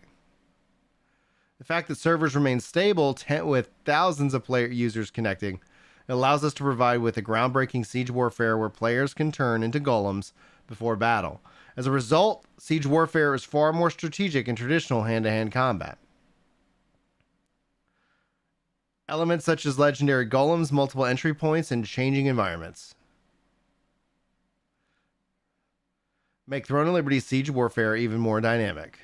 The fact that servers remain stable with thousands of users connecting allows us to provide with a groundbreaking Siege Warfare where players can turn into golems before battle. As a result, Siege Warfare is far more strategic in traditional hand-to-hand combat. Elements such as legendary golems, multiple entry points, and changing environments make Throne of Liberty Siege Warfare even more dynamic.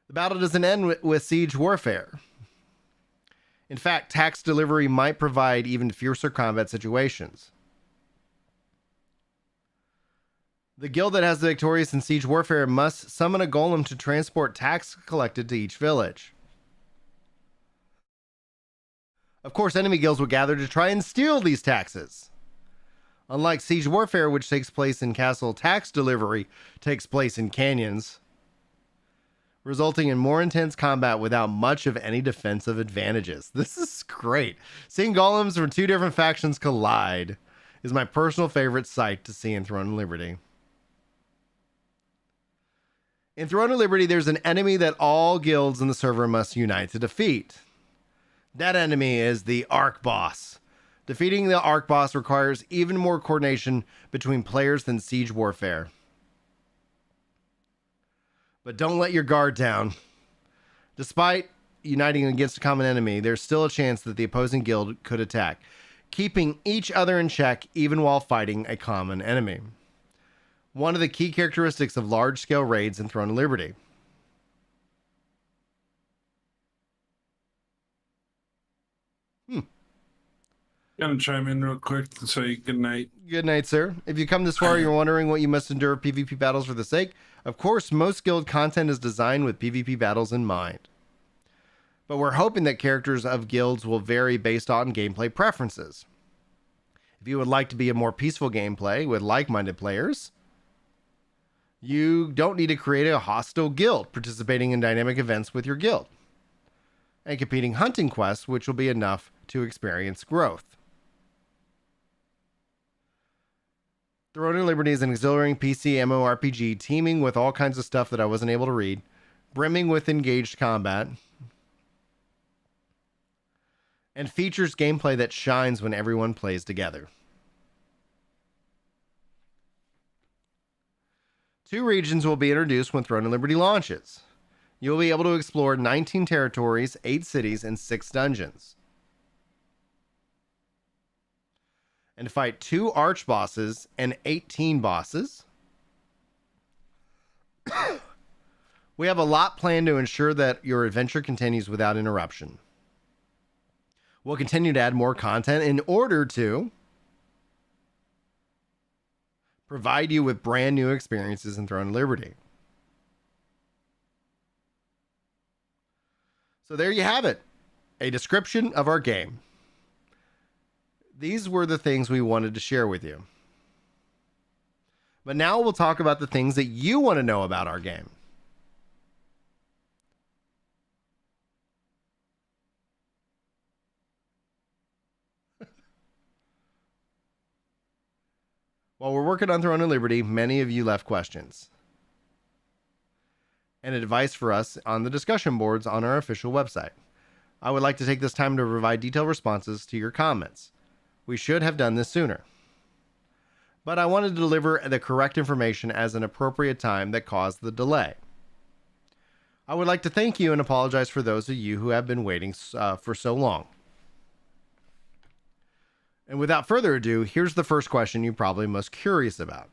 The battle doesn't end with Siege Warfare. In fact, tax delivery might provide even fiercer combat situations. The guild that has the victorious in Siege Warfare must summon a golem to transport tax collected to each village. Of course, enemy guilds will gather to try and steal these taxes. Unlike Siege Warfare, which takes place in castle, tax delivery takes place in canyons, resulting in more intense combat without much of any defensive advantages. This is great. Seeing golems from two different factions collide is my personal favorite sight to see in Throne of Liberty. In Throne of Liberty, there's an enemy that all guilds in the server must unite to defeat. That enemy is the Arc Boss. Defeating the Arc Boss requires even more coordination between players than Siege Warfare. But don't let your guard down. Despite uniting against a common enemy, there's still a chance that the opposing guild could attack, keeping each other in check even while fighting a common enemy. One of the key characteristics of large-scale raids in Throne of Liberty. Gonna chime in real quick to say good night. Good night, sir. If you come this far, you're wondering what you must endure PvP battles for the sake. Of course, most guild content is designed with PvP battles in mind. But we're hoping that characters of guilds will vary based on gameplay preferences. If you would like to be a more peaceful gameplay with like-minded players, you don't need to create a hostile guild participating in dynamic events with your guild and competing hunting quests, which will be enough to experience growth. Throne of Liberty is an exhilarating PC MMORPG teeming with all kinds of stuff that I wasn't able to read, brimming with engaged combat, and features gameplay that shines when everyone plays together. 2 regions will be introduced when Throne of Liberty launches. You'll be able to explore 19 territories, 8 cities, and 6 dungeons. And fight 2 arch bosses and 18 bosses. We have a lot planned to ensure that your adventure continues without interruption. We'll continue to add more content in order to provide you with brand new experiences in Throne of Liberty. So there you have it, a description of our game. These were the things we wanted to share with you. But now we'll talk about the things that you want to know about our game. While we're working on Throne of Liberty, many of you left questions and advice for us on the discussion boards on our official website. I would like to take this time to provide detailed responses to your comments. We should have done this sooner, but I wanted to deliver the correct information as an appropriate time that caused the delay. I would like to thank you and apologize for those of you who have been waiting for so long. And without further ado, here's the first question you're probably most curious about.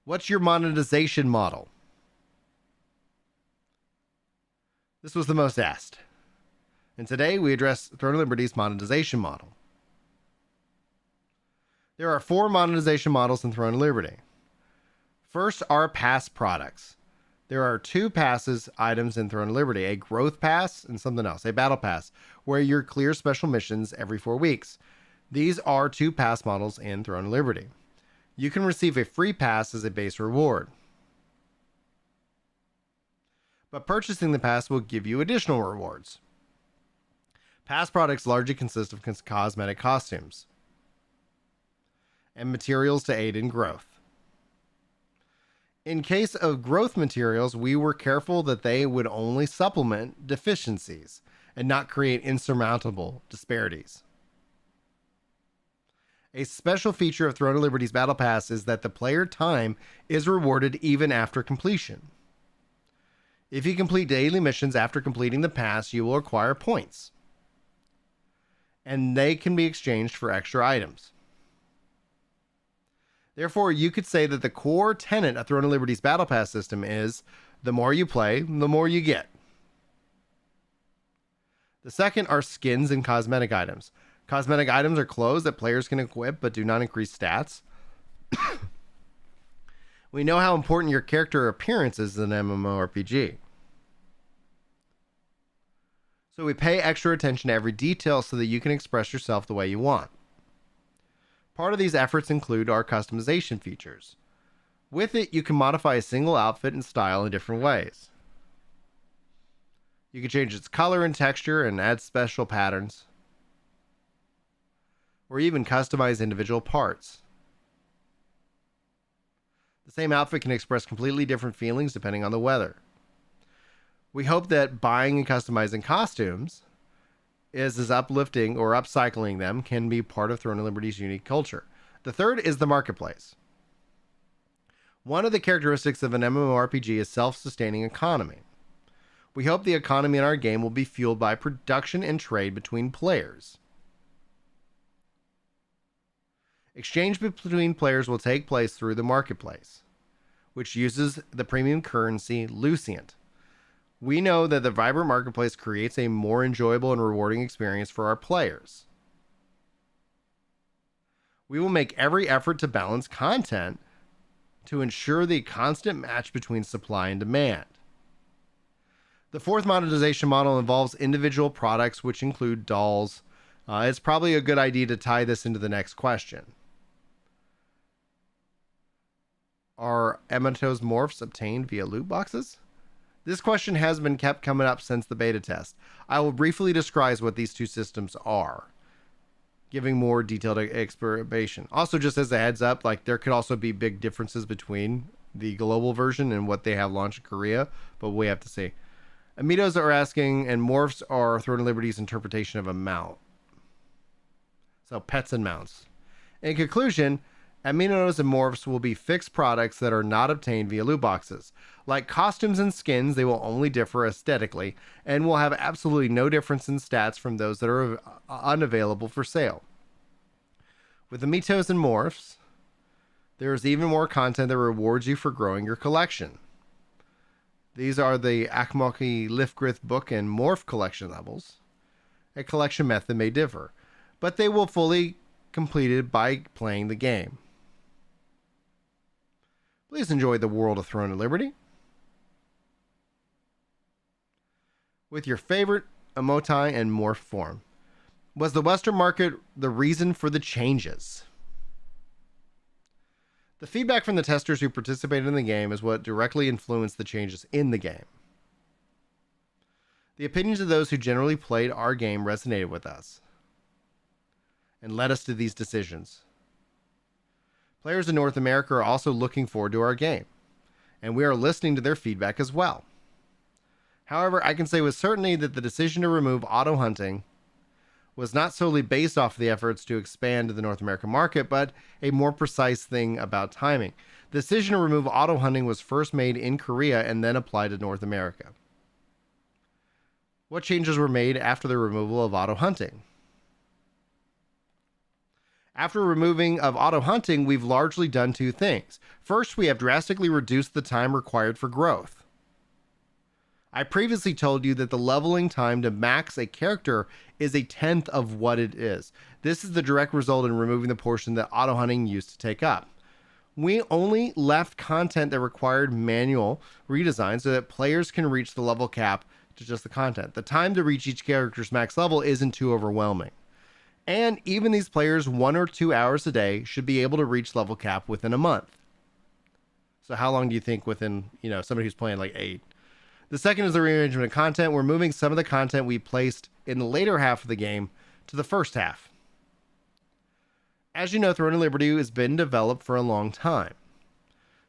What's your monetization model? This was the most asked. And today we address Throne of Liberty's monetization model. There are 4 monetization models in Throne of Liberty. First are pass products. There are 2 passes items in Throne of Liberty, a growth pass and something else, a battle pass, where you clear special missions every 4 weeks. These are 2 pass models in Throne of Liberty. You can receive a free pass as a base reward, but purchasing the pass will give you additional rewards. Pass products largely consist of cosmetic costumes and materials to aid in growth. In case of growth materials, we were careful that they would only supplement deficiencies and not create insurmountable disparities. A special feature of Throne of Liberty's Battle Pass is that the player time is rewarded even after completion. If you complete daily missions after completing the pass, you will acquire points, and they can be exchanged for extra items. Therefore, you could say that the core tenet of Throne of Liberty's Battle Pass system is the more you play, the more you get. The second are skins and cosmetic items. Cosmetic items are clothes that players can equip but do not increase stats. We know how important your character appearance is in an MMORPG, so we pay extra attention to every detail so that you can express yourself the way you want. Part of these efforts include our customization features. With it, you can modify a single outfit and style in different ways. You can change its color and texture and add special patterns, or even customize individual parts. The same outfit can express completely different feelings depending on the weather. We hope that buying and customizing costumes is as uplifting or upcycling them can be part of Throne of Liberty's unique culture. The third is the marketplace. One of the characteristics of an MMORPG is self-sustaining economy. We hope the economy in our game will be fueled by production and trade between players. Exchange between players will take place through the marketplace, which uses the premium currency Lucient. We know that the vibrant marketplace creates a more enjoyable and rewarding experience for our players. We will make every effort to balance content to ensure the constant match between supply and demand. The fourth monetization model involves individual products, which include dolls. It's probably a good idea to tie this into the next question. Are Emitos morphs obtained via loot boxes? This question has been kept coming up since the beta test. I will briefly describe what these two systems are, giving more detailed explanation. Also, just as a heads up, like there could also be big differences between the global version and what they have launched in Korea, but we have to see. Amitos are asking, and morphs are Throne of Liberty's interpretation of a mount. So pets and mounts. In conclusion, Amitos and morphs will be fixed products that are not obtained via loot boxes. Like costumes and skins, they will only differ aesthetically and will have absolutely no difference in stats from those that are unavailable for sale. With Amitos and morphs, there is even more content that rewards you for growing your collection. These are the Akmoki Liftgrith book and morph collection levels. A collection method may differ, but they will fully completed by playing the game. Please enjoy the world of Throne of Liberty with your favorite emotai and morph form. Was the Western market the reason for the changes? The feedback from the testers who participated in the game is what directly influenced the changes in the game. The opinions of those who generally played our game resonated with us and led us to these decisions. Players in North America are also looking forward to our game, and we are listening to their feedback as well. However, I can say with certainty that the decision to remove auto hunting was not solely based off of the efforts to expand the North American market, but a more precise thing about timing. The decision to remove auto hunting was first made in Korea and then applied to North America. What changes were made after the removal of auto hunting? After removing of auto hunting, we've largely done two things. First, we have drastically reduced the time required for growth. I previously told you that the leveling time to max a character is 1/10 of what it is. This is the direct result in removing the portion that auto hunting used to take up. We only left content that required manual redesign so that players can reach the level cap to just the content. The time to reach each character's max level isn't too overwhelming. And even these players 1 or 2 hours a day should be able to reach level cap within a month. So how long do you think within, somebody who's playing like 8? The second is the rearrangement of content. We're moving some of the content we placed in the later half of the game to the first half. As you know, Throne of Liberty has been developed for a long time.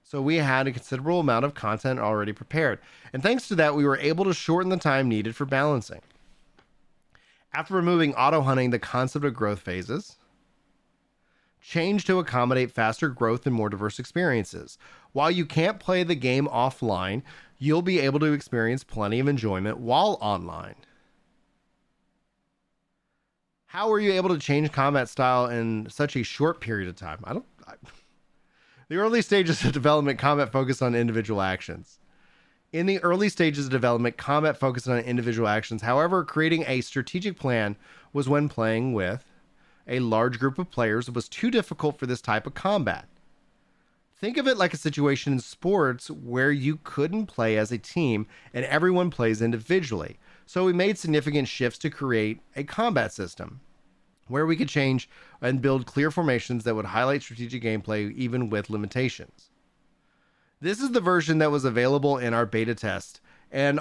So we had a considerable amount of content already prepared. And thanks to that, we were able to shorten the time needed for balancing. After removing auto hunting, the concept of growth phases changed to accommodate faster growth and more diverse experiences. While you can't play the game offline, you'll be able to experience plenty of enjoyment while online. How were you able to change combat style in such a short period of time? The early stages of development, combat focused on individual actions. In the early stages of development, combat focused on individual actions. However, creating a strategic plan was when playing with a large group of players was too difficult for this type of combat. Think of it like a situation in sports where you couldn't play as a team and everyone plays individually. So we made significant shifts to create a combat system where we could change and build clear formations that would highlight strategic gameplay even with limitations. This is the version that was available in our beta test, and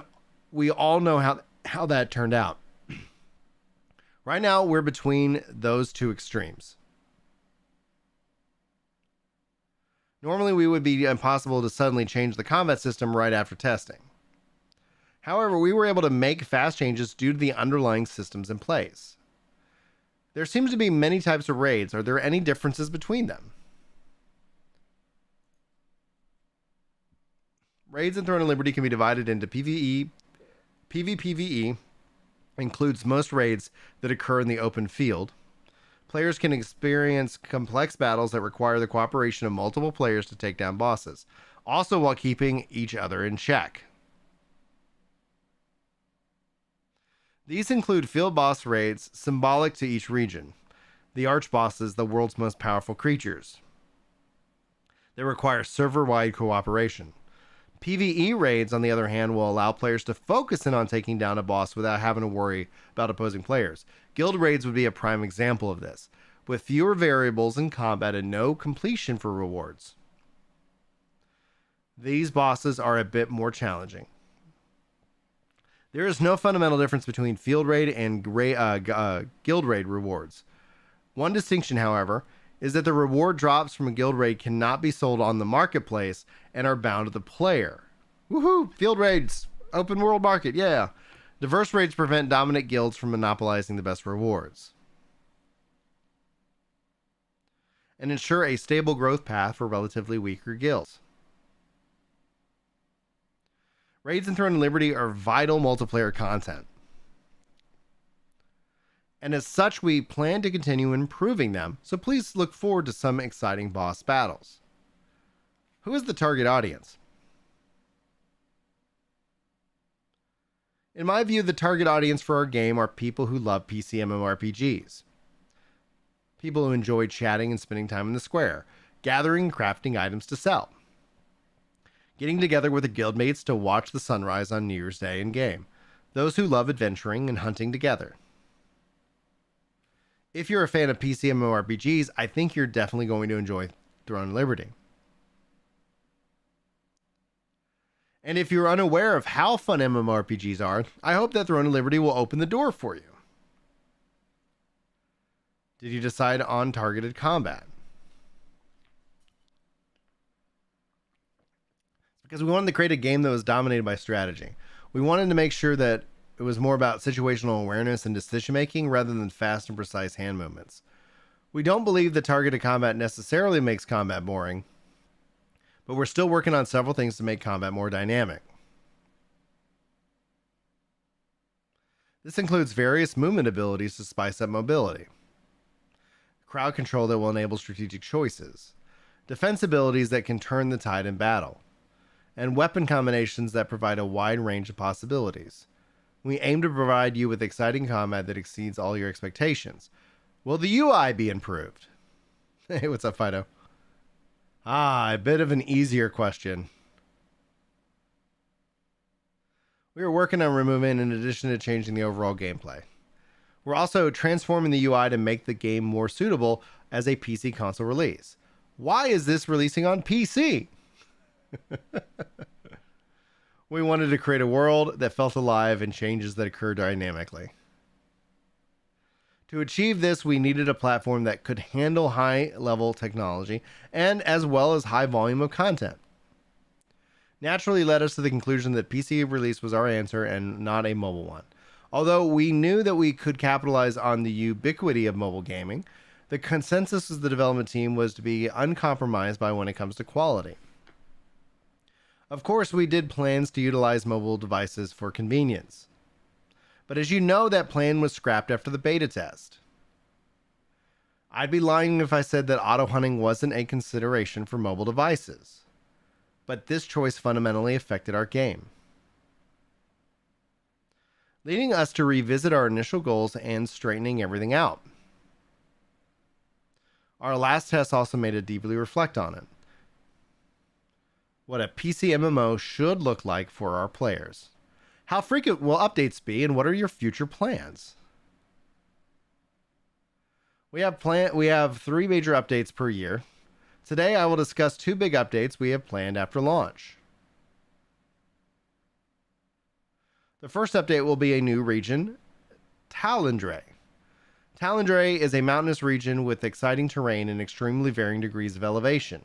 we all know how that turned out. Right now, we're between those two extremes. Normally, we would be impossible to suddenly change the combat system right after testing. However, we were able to make fast changes due to the underlying systems in place. There seems to be many types of raids. Are there any differences between them? Raids in Throne of Liberty can be divided into PvE, PvPvE includes most raids that occur in the open field. Players can experience complex battles that require the cooperation of multiple players to take down bosses, also while keeping each other in check. These include field boss raids symbolic to each region. The archbosses, the world's most powerful creatures. They require server-wide cooperation. PvE raids, on the other hand, will allow players to focus in on taking down a boss without having to worry about opposing players. Guild raids would be a prime example of this, with fewer variables in combat and no completion for rewards. These bosses are a bit more challenging. There is no fundamental difference between field raid and guild raid rewards. One distinction, however, is that the reward drops from a guild raid cannot be sold on the marketplace and are bound to the player. Woohoo! Field raids! Open world market, yeah! Diverse raids prevent dominant guilds from monopolizing the best rewards. And ensure a stable growth path for relatively weaker guilds. Raids in Throne and Liberty are vital multiplayer content. And as such, we plan to continue improving them, so please look forward to some exciting boss battles. Who is the target audience? In my view, the target audience for our game are people who love PC MMORPGs. People who enjoy chatting and spending time in the square, gathering and crafting items to sell. Getting together with the guildmates to watch the sunrise on New Year's Day in game. Those who love adventuring and hunting together. If you're a fan of PC MMORPGs, I think you're definitely going to enjoy Throne and Liberty. And if you're unaware of how fun MMORPGs are, I hope that Throne and Liberty will open the door for you. Did you decide on targeted combat? Because we wanted to create a game that was dominated by strategy. We wanted to make sure that it was more about situational awareness and decision making rather than fast and precise hand movements. We don't believe that targeted combat necessarily makes combat boring, but we're still working on several things to make combat more dynamic. This includes various movement abilities to spice up mobility, crowd control that will enable strategic choices, defense abilities that can turn the tide in battle, and weapon combinations that provide a wide range of possibilities. We aim to provide you with exciting combat that exceeds all your expectations. Will the UI be improved? Hey, what's up, Fido? A bit of an easier question. We are working on removing in addition to changing the overall gameplay. We're also transforming the UI to make the game more suitable as a PC console release. Why is this releasing on PC? We wanted to create a world that felt alive and changes that occur dynamically. To achieve this, we needed a platform that could handle high-level technology and as well as high volume of content. Naturally led us to the conclusion that PC release was our answer and not a mobile one. Although we knew that we could capitalize on the ubiquity of mobile gaming, the consensus of the development team was to be uncompromised by when it comes to quality. Of course, we did plans to utilize mobile devices for convenience. But as you know, that plan was scrapped after the beta test. I'd be lying if I said that auto hunting wasn't a consideration for mobile devices. But this choice fundamentally affected our game, leading us to revisit our initial goals and straightening everything out. Our last test also made us deeply reflect on it. What a PC MMO should look like for our players. How frequent will updates be, and what are your future plans? We have 3 major updates per year. Today I will discuss 2 big updates we have planned after launch. The first update will be a new region, Talendrei. Talendrei is a mountainous region with exciting terrain and extremely varying degrees of elevation.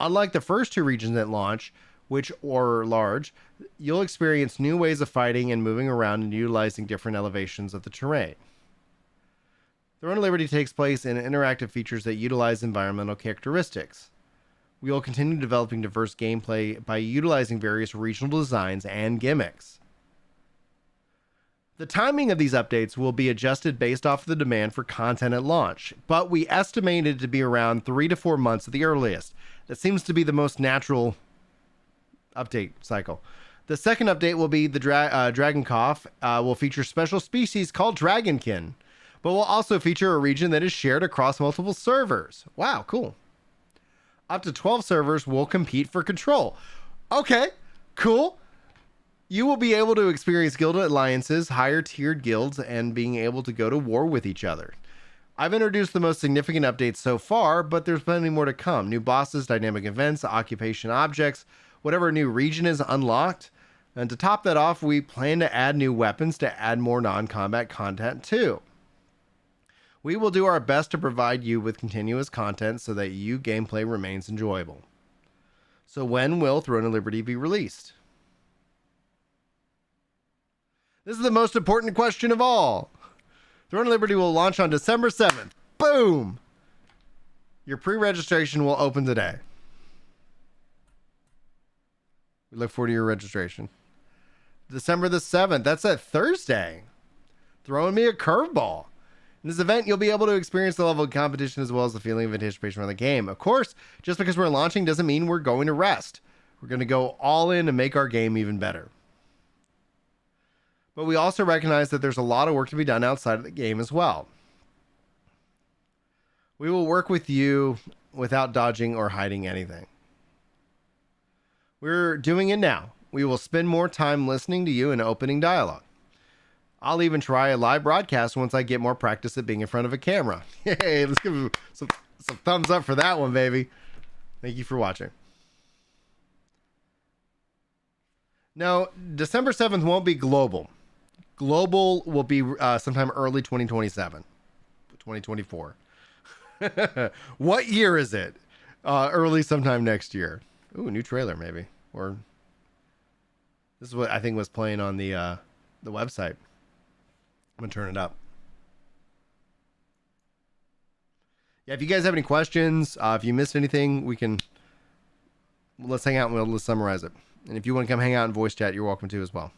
Unlike the first 2 regions at launch, which are large, you'll experience new ways of fighting and moving around and utilizing different elevations of the terrain. Throne of Liberty takes place in interactive features that utilize environmental characteristics. We will continue developing diverse gameplay by utilizing various regional designs and gimmicks. The timing of these updates will be adjusted based off the demand for content at launch, but we estimate it to be around 3 to 4 months at the earliest. That seems to be the most natural update cycle. The second update will be the Dragon Cough. Will feature special species called Dragonkin, but will also feature a region that is shared across multiple servers. Wow, cool. Up to 12 servers will compete for control. Okay, cool. You will be able to experience guild alliances, higher tiered guilds, and being able to go to war with each other. I've introduced the most significant updates so far, but there's plenty more to come. New bosses, dynamic events, occupation objects, whatever new region is unlocked. And to top that off, we plan to add new weapons to add more non-combat content too. We will do our best to provide you with continuous content so that you gameplay remains enjoyable. So when will Throne of Liberty be released? This is the most important question of all. Throne of Liberty will launch on December 7th. Boom! Your pre-registration will open today. We look forward to your registration. December the 7th. That's a Thursday. Throwing me a curveball. In this event, you'll be able to experience the level of competition as well as the feeling of anticipation around the game. Of course, just because we're launching doesn't mean we're going to rest. We're going to go all in and make our game even better. But we also recognize that there's a lot of work to be done outside of the game as well. We will work with you without dodging or hiding anything. We're doing it now. We will spend more time listening to you and opening dialogue. I'll even try a live broadcast once I get more practice at being in front of a camera. Yay, let's give some thumbs up for that one, baby. Thank you for watching. Now, December 7th won't be global. Global will be sometime early 2027, 2024. What year is it? Early sometime next year. Ooh, new trailer maybe. Or this is what I think was playing on the website. I'm gonna turn it up. Yeah, if you guys have any questions, if you missed anything, let's hang out and let's summarize it. And if you want to come hang out in voice chat, you're welcome to as well.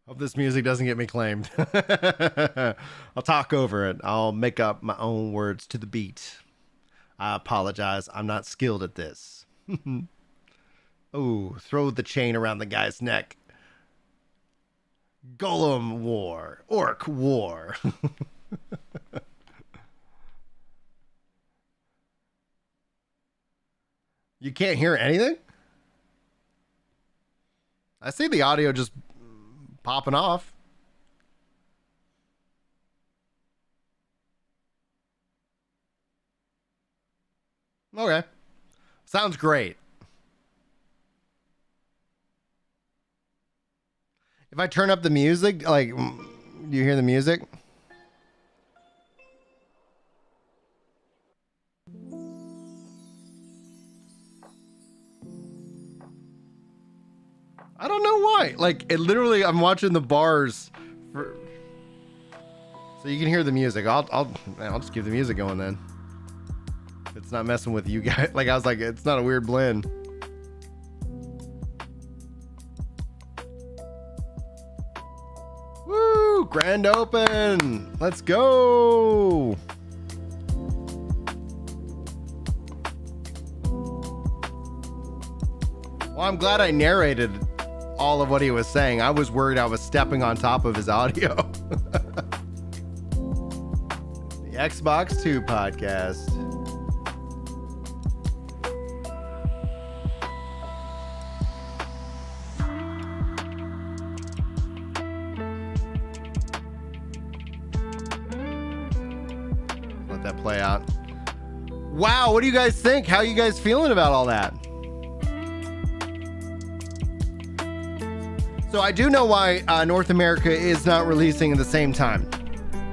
Hope this music doesn't get me claimed. I'll talk over it. I'll make up my own words to the beat. I apologize. I'm not skilled at this. Oh, throw the chain around the guy's neck. Golem war. Orc war. You can't hear anything? I see the audio just popping off. Okay. Sounds great. If I turn up the music, like, do you hear the music? I don't know why. Like, it literally, I'm watching the bars for, so you can hear the music. I'll just keep the music going then. It's not messing with you guys. Like, I was like, it's not a weird blend. Woo! Grand open. Let's go. Well, I'm glad I narrated all of what he was saying. I was worried I was stepping on top of his audio. The Xbox 2 podcast. let that play out. Wow, what do you guys think? How are you guys feeling about all that? So I do know why North America is not releasing at the same time.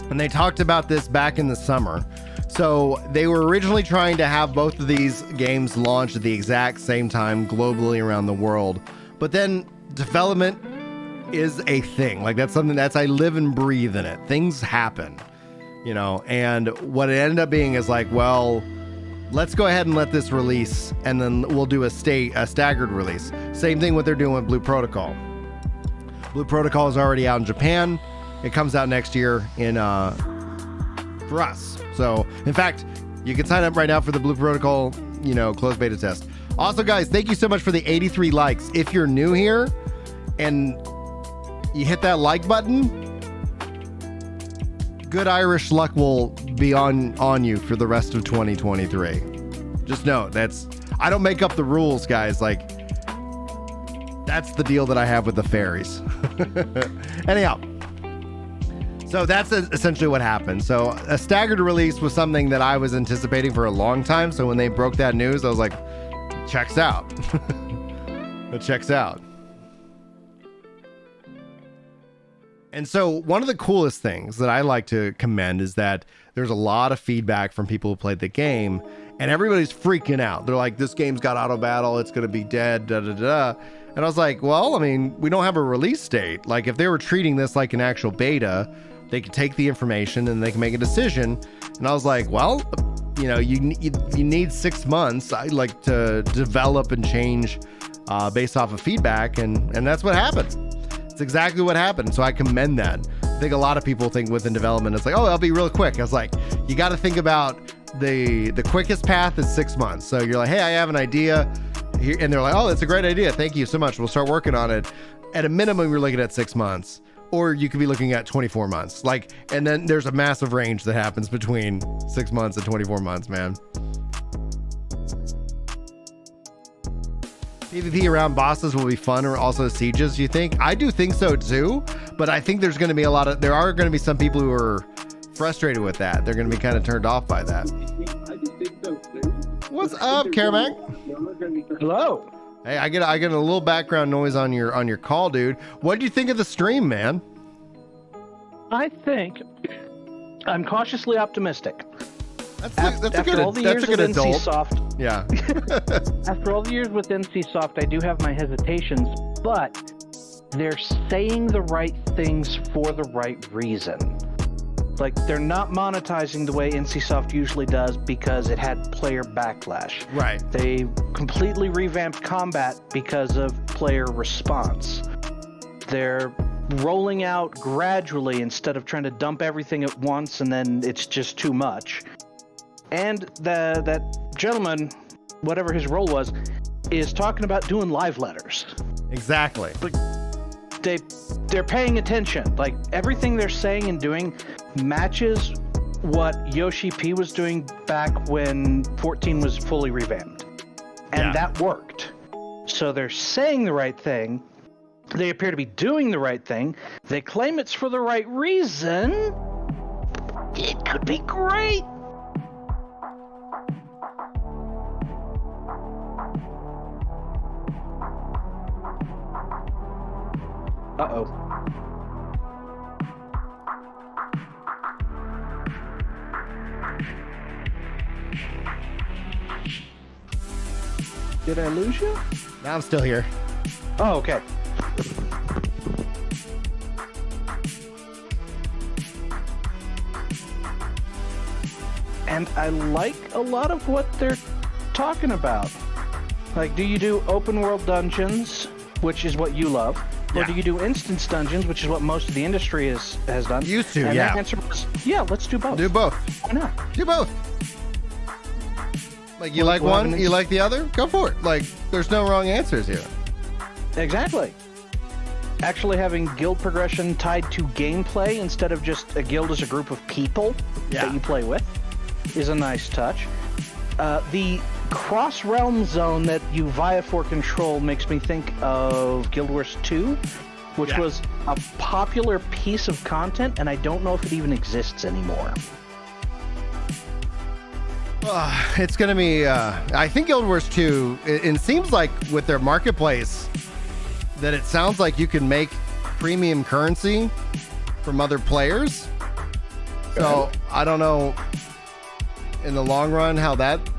And they talked about this back in the summer. So they were originally trying to have both of these games launched at the exact same time globally around the world. But then development is a thing. Like that's something I live and breathe in it. Things happen, you know, and what it ended up being is like, well, let's go ahead and let this release and then we'll do a staggered release. Same thing what they're doing with Blue Protocol. Blue Protocol is already out in Japan. It comes out next year in for us. So, in fact, you can sign up right now for the Blue Protocol, you know, closed beta test. Also, guys, thank you so much for the 83 likes. If you're new here and you hit that like button, good Irish luck will be on you for the rest of 2023. Just know I don't make up the rules, guys. Like, that's the deal that I have with the fairies. Anyhow. So that's essentially what happened. So a staggered release was something that I was anticipating for a long time. So when they broke that news, I was like, checks out. It checks out. And so one of the coolest things that I like to commend is that there's a lot of feedback from people who played the game and everybody's freaking out. They're like, this game's got auto battle. It's going to be dead. Da, da, da. And I was like, well, I mean, we don't have a release date. Like if they were treating this like an actual beta, they could take the information and they can make a decision. And I was like, well, you know, you need 6 months. I like to develop and change based off of feedback. And that's what happened. It's exactly what happened. So I commend that. I think a lot of people think within development, it's like, oh, that'll be real quick. I was like, you got to think about the quickest path is 6 months. So you're like, hey, I have an idea here. And they're like, oh, that's a great idea. Thank you so much. We'll start working on it. At a minimum, we're looking at 6 months. Or you could be looking at 24 months. Like, and then there's a massive range that happens between 6 months and 24 months, man. PvP around bosses will be fun, or also sieges, you think? I do think so too, but I think there's going to be there are going to be some people who are frustrated with that. They're going to be kind of turned off by that. What's up, Caramac? Hello. Hey, I get a little background noise on your call, dude. What do you think of the stream, man? I think I'm cautiously optimistic. That's a good adult. NCSoft, yeah. after all the years with NCSoft, I do have my hesitations, but they're saying the right things for the right reason. Like, they're not monetizing the way NCSoft usually does because it had player backlash. Right. They completely revamped combat because of player response. They're rolling out gradually instead of trying to dump everything at once and then it's just too much. And that gentleman, whatever his role was, is talking about doing live letters. Exactly. But they're paying attention. Like, everything they're saying and doing matches what Yoshi P was doing back when 14 was fully revamped. And that worked. So they're saying the right thing. They appear to be doing the right thing. They claim it's for the right reason. It could be great. Uh-oh. Did I lose you? Now I'm still here. Oh, okay. And I like a lot of what they're talking about. Like, do you do open world dungeons, which is what you love? Or do you do instance dungeons, which is what most of the industry has done? Used to, and yeah. the answer was, yeah, let's do both. Do both. Why not? Do both. Like, you like one, you like the other? Go for it. Like, there's no wrong answers here. Exactly. Actually having guild progression tied to gameplay instead of just a guild as a group of people that you play with is a nice touch. The cross-realm zone that you vie for control makes me think of Guild Wars 2, which was a popular piece of content, and I don't know if it even exists anymore. It's gonna be. I think Guild Wars 2. It seems like with their marketplace, that it sounds like you can make premium currency from other players. So I don't know in the long run how that's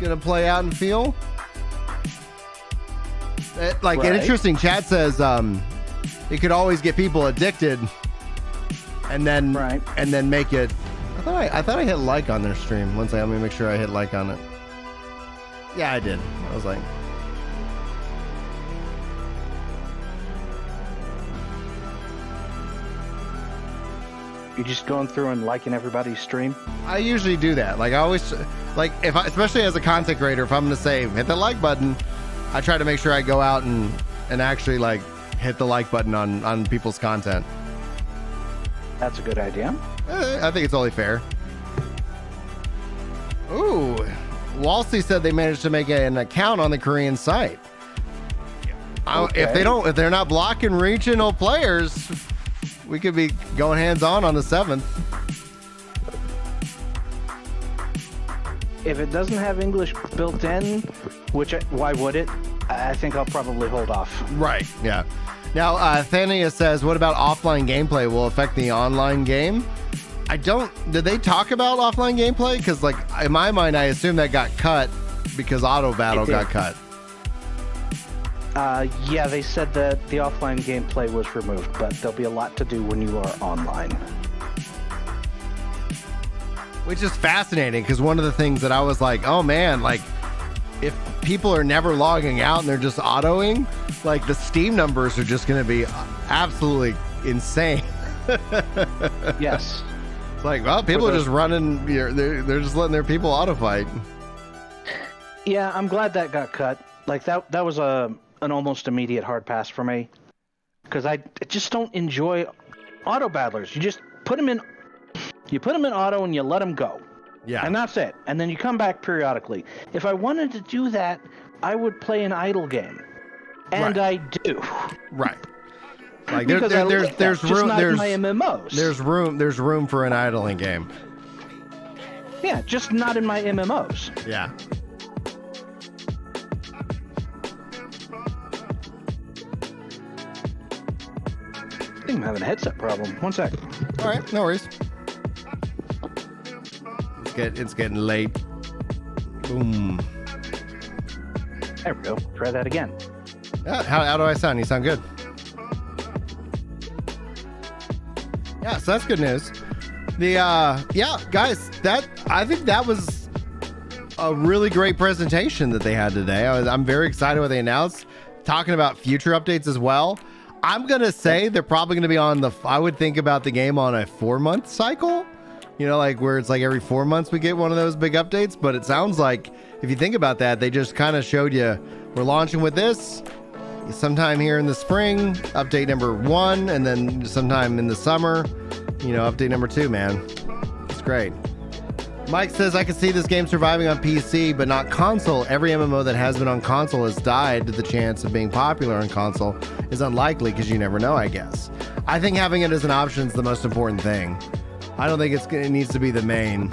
gonna play out and feel. An interesting chat says it could always get people addicted, and then make it. I thought I hit like on their stream. One second, let me make sure I hit like on it. Yeah, I did. I was like. You're just going through and liking everybody's stream? I usually do that. Like I always, like especially as a content creator, if I'm gonna say hit the like button, I try to make sure I go out and actually like hit the like button on people's content. That's a good idea. I think it's only fair. Ooh, Walsey said they managed to make an account on the Korean site. Okay. If they're not blocking regional players, we could be going hands-on the 7th. If it doesn't have English built in, why would it? I think I'll probably hold off. Right, yeah. Now, Thania says, what about offline gameplay will affect the online game? Did they talk about offline gameplay? Because, like, in my mind, I assume that got cut because Auto Battle got cut. Yeah, they said that the offline gameplay was removed, but there'll be a lot to do when you are online. Which is fascinating, because one of the things that I was like, oh man, like, if people are never logging out and they're just autoing, like, the Steam numbers are just going to be absolutely insane. Yes. It's like, well, people are just running, they're just letting their people auto fight. Yeah, I'm glad that got cut. Like, that was an almost immediate hard pass for me, because I just don't enjoy auto battlers. You just put them in auto and you let them go. Yeah. And that's it. And then you come back periodically. If I wanted to do that, I would play an idle game. And I do. Right. Like there's room. Not in my MMOs. There's room for an idling game. Yeah, just not in my MMOs. Yeah. I think I'm having a headset problem. One sec. All right, no worries. It's getting late. Boom. There we go. Try that again. Yeah, how do I sound? You sound good. Yeah, so that's good news. Guys, I think that was a really great presentation that they had today. I'm very excited what they announced. Talking about future updates as well. I'm gonna say they're probably gonna be I would think about the game on a 4-month cycle. You know, like where it's like every 4 months we get one of those big updates. But it sounds like if you think about that, they just kind of showed you we're launching with this sometime here in the spring, update number 1, and then sometime in the summer, update number 2, man. It's great. Mike says, I can see this game surviving on PC, but not console. Every MMO that has been on console has died. The chance of being popular on console is unlikely because you never know, I guess. I think having it as an option is the most important thing. I don't think it needs to be the main.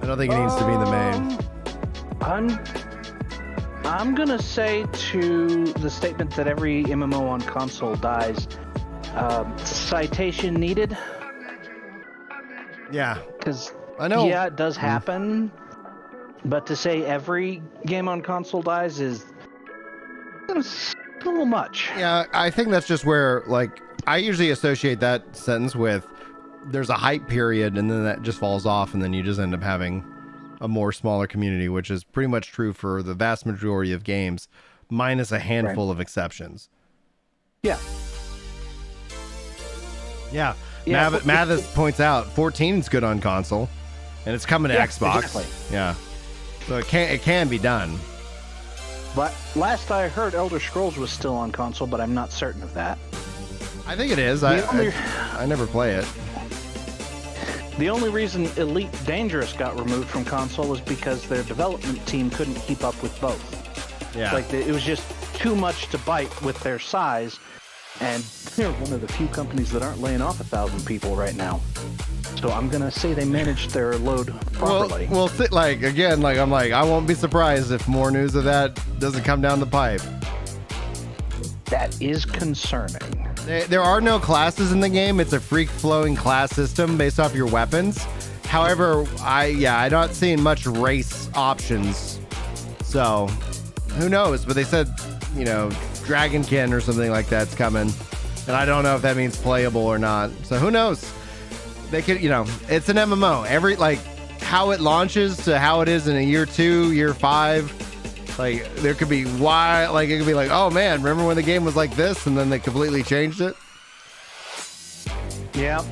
I don't think it needs to be the main. I'm gonna say to the statement that every MMO on console dies, citation needed. Yeah. Because I know. Yeah, it does happen, but to say every game on console dies is a little much. Yeah, I think that's just where, like, I usually associate that sentence with there's a hype period and then that just falls off and then you just end up having a more smaller community, which is pretty much true for the vast majority of games, minus a handful of exceptions. Yeah. Yeah. Mathis points out 14 is good on console and it's coming to Xbox. Exactly. Yeah. So it can be done. But last I heard, Elder Scrolls was still on console, but I'm not certain of that. I think it is. I never play it. The only reason Elite Dangerous got removed from console was because their development team couldn't keep up with both. Yeah. Like it was just too much to bite with their size, and they're one of the few companies that aren't laying off 1,000 people right now. So I'm gonna say they managed their load properly. Well, like again, like I'm like I won't be surprised if more news of that doesn't come down the pipe. That is concerning. There are no classes in the game. It's a free-flowing class system based off your weapons. However, I'm not seeing much race options. So, who knows? But they said, you know, Dragonkin or something like that's coming. And I don't know if that means playable or not. So who knows? They could, you know, it's an MMO. How it launches to how it is in a year 2, year 5. Like there could be it could be like, oh man, remember when the game was like this and then they completely changed it? Yeah.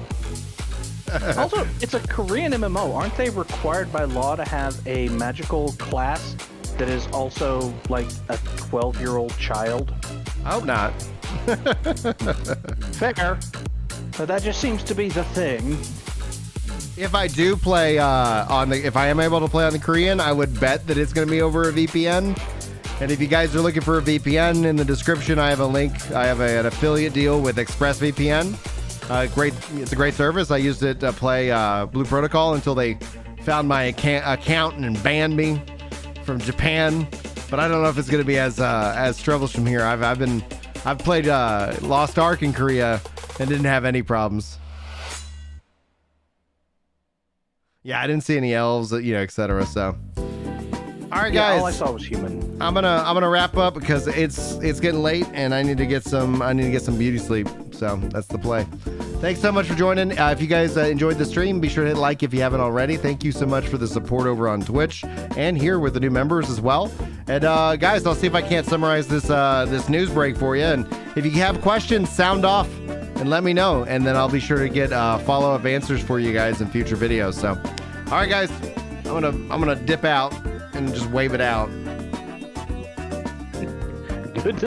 Also, it's a Korean MMO. Aren't they required by law to have a magical class that is also like a 12-year-old child? I hope not. Fair. But that just seems to be the thing. If I do play if I am able to play on the Korean, I would bet that it's going to be over a VPN. And if you guys are looking for a VPN, in the description I have a link. I have an affiliate deal with ExpressVPN. It's a great service. I used it to play Blue Protocol until they found my account and banned me from Japan. But I don't know if it's going to be as troublesome here. I've played Lost Ark in Korea and didn't have any problems. Yeah, I didn't see any elves, etc. So, all right, guys. All I saw was human. I'm gonna wrap up because it's getting late and I need to get some beauty sleep. So that's the play. Thanks so much for joining. If you guys enjoyed the stream, be sure to hit like if you haven't already. Thank you so much for the support over on Twitch and here with the new members as well. And guys, I'll see if I can't summarize this news break for you. And if you have questions, sound off and let me know, and then I'll be sure to get follow-up answers for you guys in future videos. So, all right, guys, I'm gonna dip out and just wave it out.